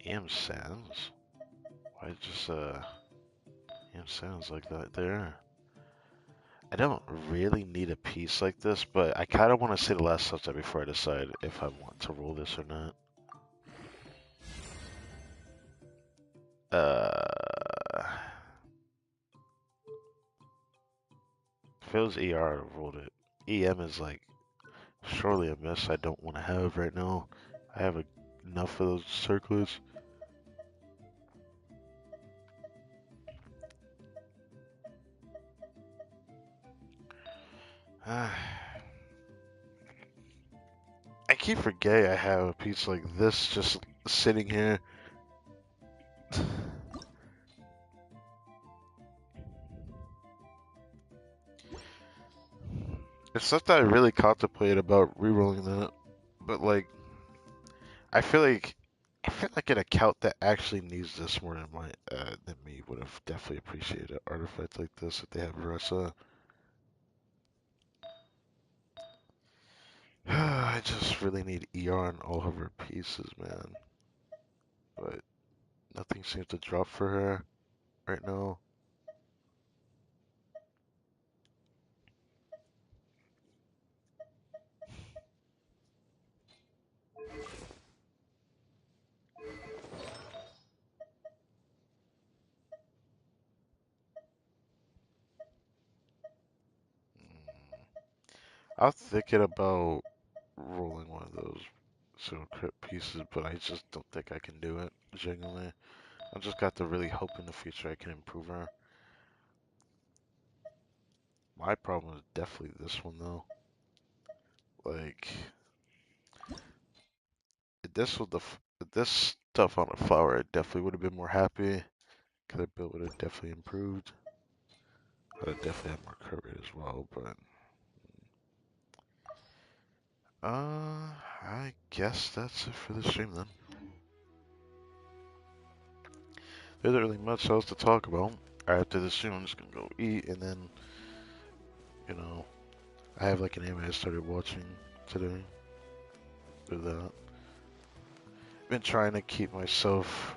EM Sans? Why just EM Sans like that there? I don't really need a piece like this, but I kind of want to see the last subset before I decide if I want to roll this or not. If it was ER, I'd have rolled it. EM is like surely a miss I don't want to have right now. I have enough of those circlets. I keep forgetting I have a piece like this just sitting here. It's something I really contemplate about rerolling that, but like I feel like an account that actually needs this more than me would have definitely appreciated an artifact like this if they had Ressa. I just really need ER on all of her pieces, man. But nothing seems to drop for her right now. I'm thinking about rolling one of those single crit pieces, but I just don't think I can do it, genuinely. I just got to really hope in the future I can improve her. My problem is definitely this one though. Like, if this was if this stuff on the flower, I definitely would have been more happy. Cause the build would have definitely improved. I'd have definitely had more courage as well, but I guess that's it for the stream then. There isn't really much else to talk about. After the stream, I'm just gonna go eat, and then, you know, I have like an anime I started watching today. Do that. Been trying to keep myself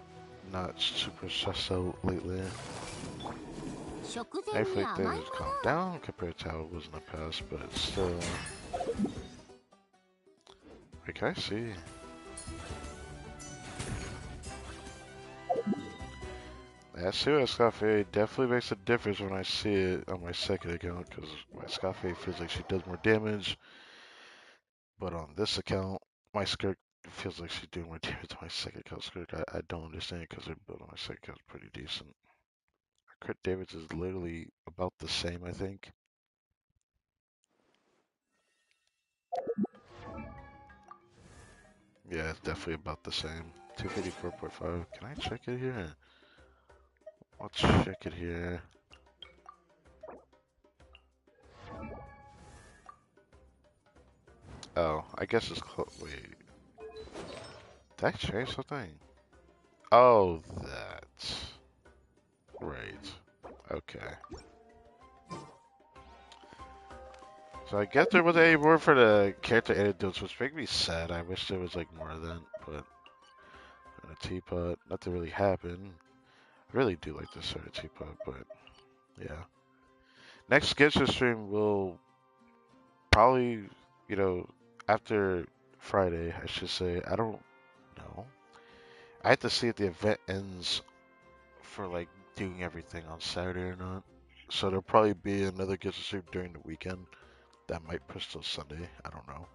not super stressed out lately. Thankfully things have calmed down compared to how it was in the past, but still. Like, I see. That Suez Cafe definitely makes a difference when I see it on my second account, because my Cafe feels like she does more damage, but on this account, my Skirk feels like she's doing more damage to my second account Skirk. I don't understand, because her build on my second account is pretty decent. Her crit damage is literally about the same, I think. Yeah, it's definitely about the same. 254.5. Can I check it here? I'll check it here. Oh, I guess it's close. Wait. Did I change something? Oh, that. Right. Okay. So I guess there wasn't any more for the character anecdotes, which make me sad. I wish there was like more of that, but a teapot, nothing really happened. I really do like this sort of teapot, but yeah. Next Genshin stream will probably, you know, after Friday, I should say. I don't know. I have to see if the event ends for like doing everything on Saturday or not. So there'll probably be another Genshin stream during the weekend. That might push till Sunday. I don't know.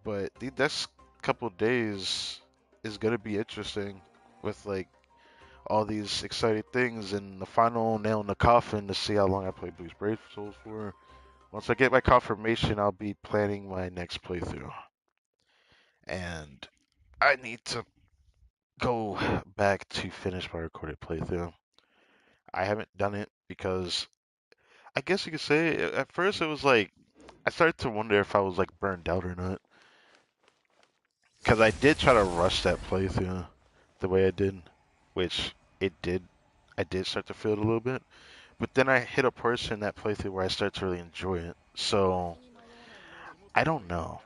But the next couple days is gonna be interesting with like all these exciting things and the final nail in the coffin to see how long I play Blues Brave Souls for. Once I get my confirmation, I'll be planning my next playthrough. And I need to go back to finish my recorded playthrough. I haven't done it because I guess you could say at first it was like I started to wonder if I was like burned out or not. Because I did try to rush that playthrough the way I did, which it did. I did start to feel it a little bit. But then I hit a person in that playthrough where I start to really enjoy it. So I don't know.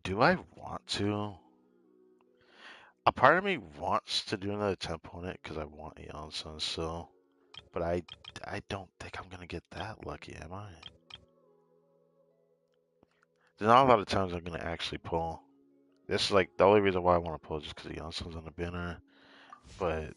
Do I want to? A part of me wants to do another attempt on it because I want Aeon Sun still. But I don't think I'm gonna get that lucky, am I? There's not a lot of times I'm gonna actually pull. This is like the only reason why I want to pull is just because Aeon Sun's on the banner. But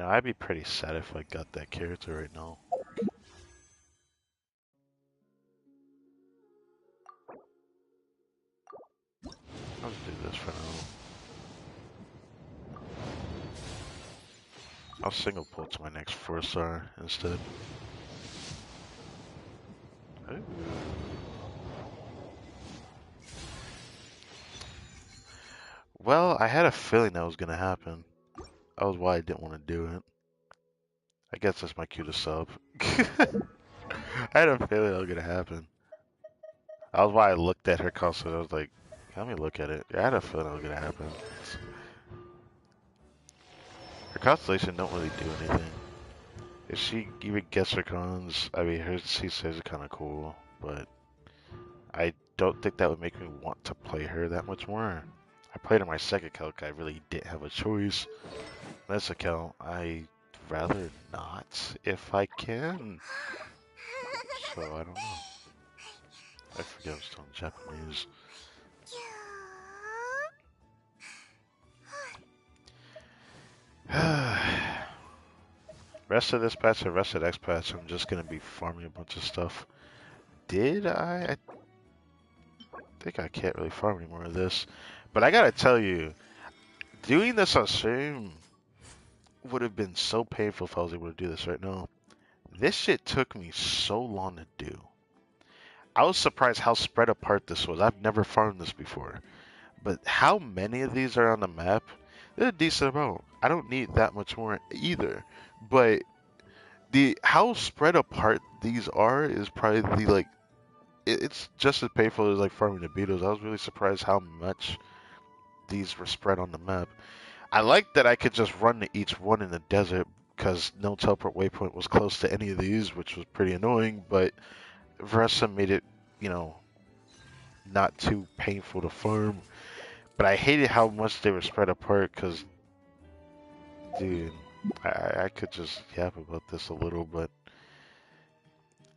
I'd be pretty sad if I got that character right now. I'll just do this for now. I'll single pull to my next 4-star instead. Ooh. Well, I had a feeling that was gonna happen. That was why I didn't want to do it. I guess that's my cue to sub. I had a feeling that was gonna happen. That was why I looked at her console. I was like, let me look at it. Yeah, I had a feeling that was gonna happen. Her constellation don't really do anything. If she even gets her cons, I mean, her C6 are kind of cool, but I don't think that would make me want to play her that much more. I played her my second account. I really didn't have a choice. This account, I'd rather not if I can. So I don't know. I forget I'm still in Japanese. Rest of this patch and rest of the next patch, I'm just gonna be farming a bunch of stuff. Did I? I think I can't really farm any more of this. But I gotta tell you, doing this on stream would have been so painful if I was able to do this right now. This shit took me so long to do. I was surprised how spread apart this was. I've never farmed this before. But how many of these are on the map? They're a decent amount. I don't need that much more either. But the how spread apart these are is probably the like it's just as painful as like farming the beetles. I was really surprised how much these were spread on the map. I like that I could just run to each one in the desert because no teleport waypoint was close to any of these, which was pretty annoying. But Versa made it, you know, not too painful to farm. But I hated how much they were spread apart because, dude, I could just yap about this a little, but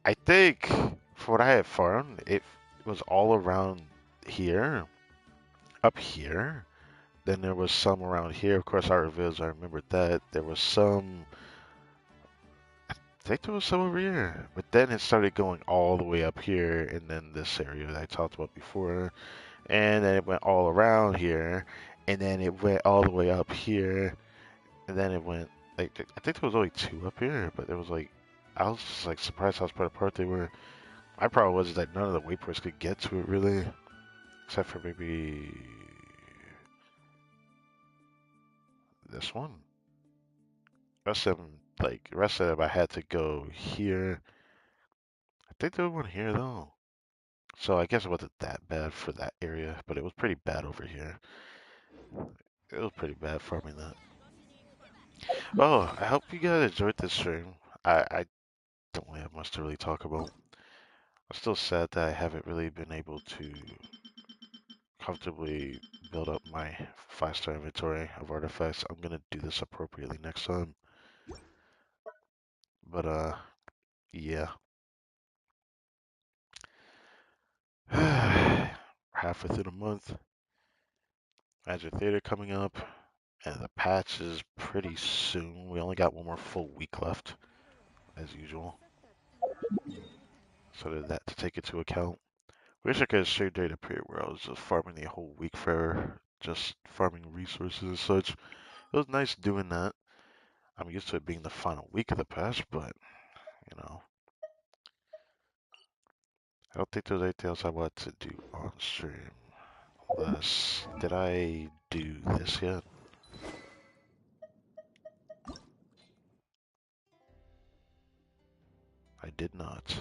I think for what I had farmed, it was all around here, up here. Then there was some around here. Of course, our reveals, I remembered that. There was some, I think there was some over here. But then it started going all the way up here, and then this area that I talked about before. And then it went all around here, and then it went all the way up here, and then it went, like, I think there was only two up here, but there was like, I was just like surprised how spread apart they were. My problem was that none of the waypoints could get to it really, except for maybe this one. Rest of them, like rest of them, I had to go here. I think there was one here though, so I guess it wasn't that bad for that area, but it was pretty bad over here. It was pretty bad farming that. Oh, I hope you guys enjoyed this stream. I don't really have much to really talk about. I'm still sad that I haven't really been able to comfortably build up my 5-star inventory of artifacts. I'm gonna do this appropriately next time. But yeah. Halfway through the month, Magic Theater coming up, and the patch is pretty soon. We only got one more full week left, as usual. So there's that to take into account. Wish I could have straight data period where I was just farming the whole week for just farming resources and such. It was nice doing that. I'm used to it being the final week of the patch, but you know, I don't think there's anything else I want to do on stream. Unless, did I do this yet? I did not.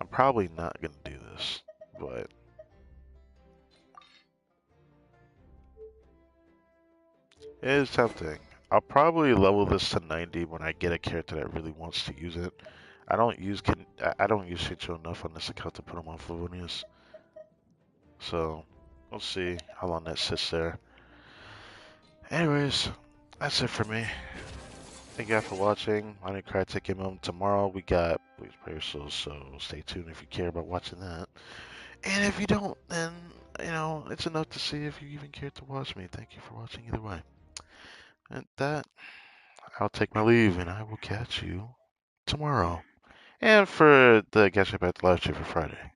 I'm probably not gonna do this, but it is tempting. I'll probably level this to 90 when I get a character that really wants to use it. I don't use Shincho enough on this account to put him on Favonius. So we'll see how long that sits there. Anyways, that's it for me. Thank you guys for watching. I'm gonna try to take him home tomorrow. We got Blues Rehearsals, so stay tuned if you care about watching that. And if you don't, then you know it's enough to see if you even care to watch me. Thank you for watching either way. And that, I'll take my leave, and I will catch you tomorrow. And for the Genshin Impact live stream for Friday.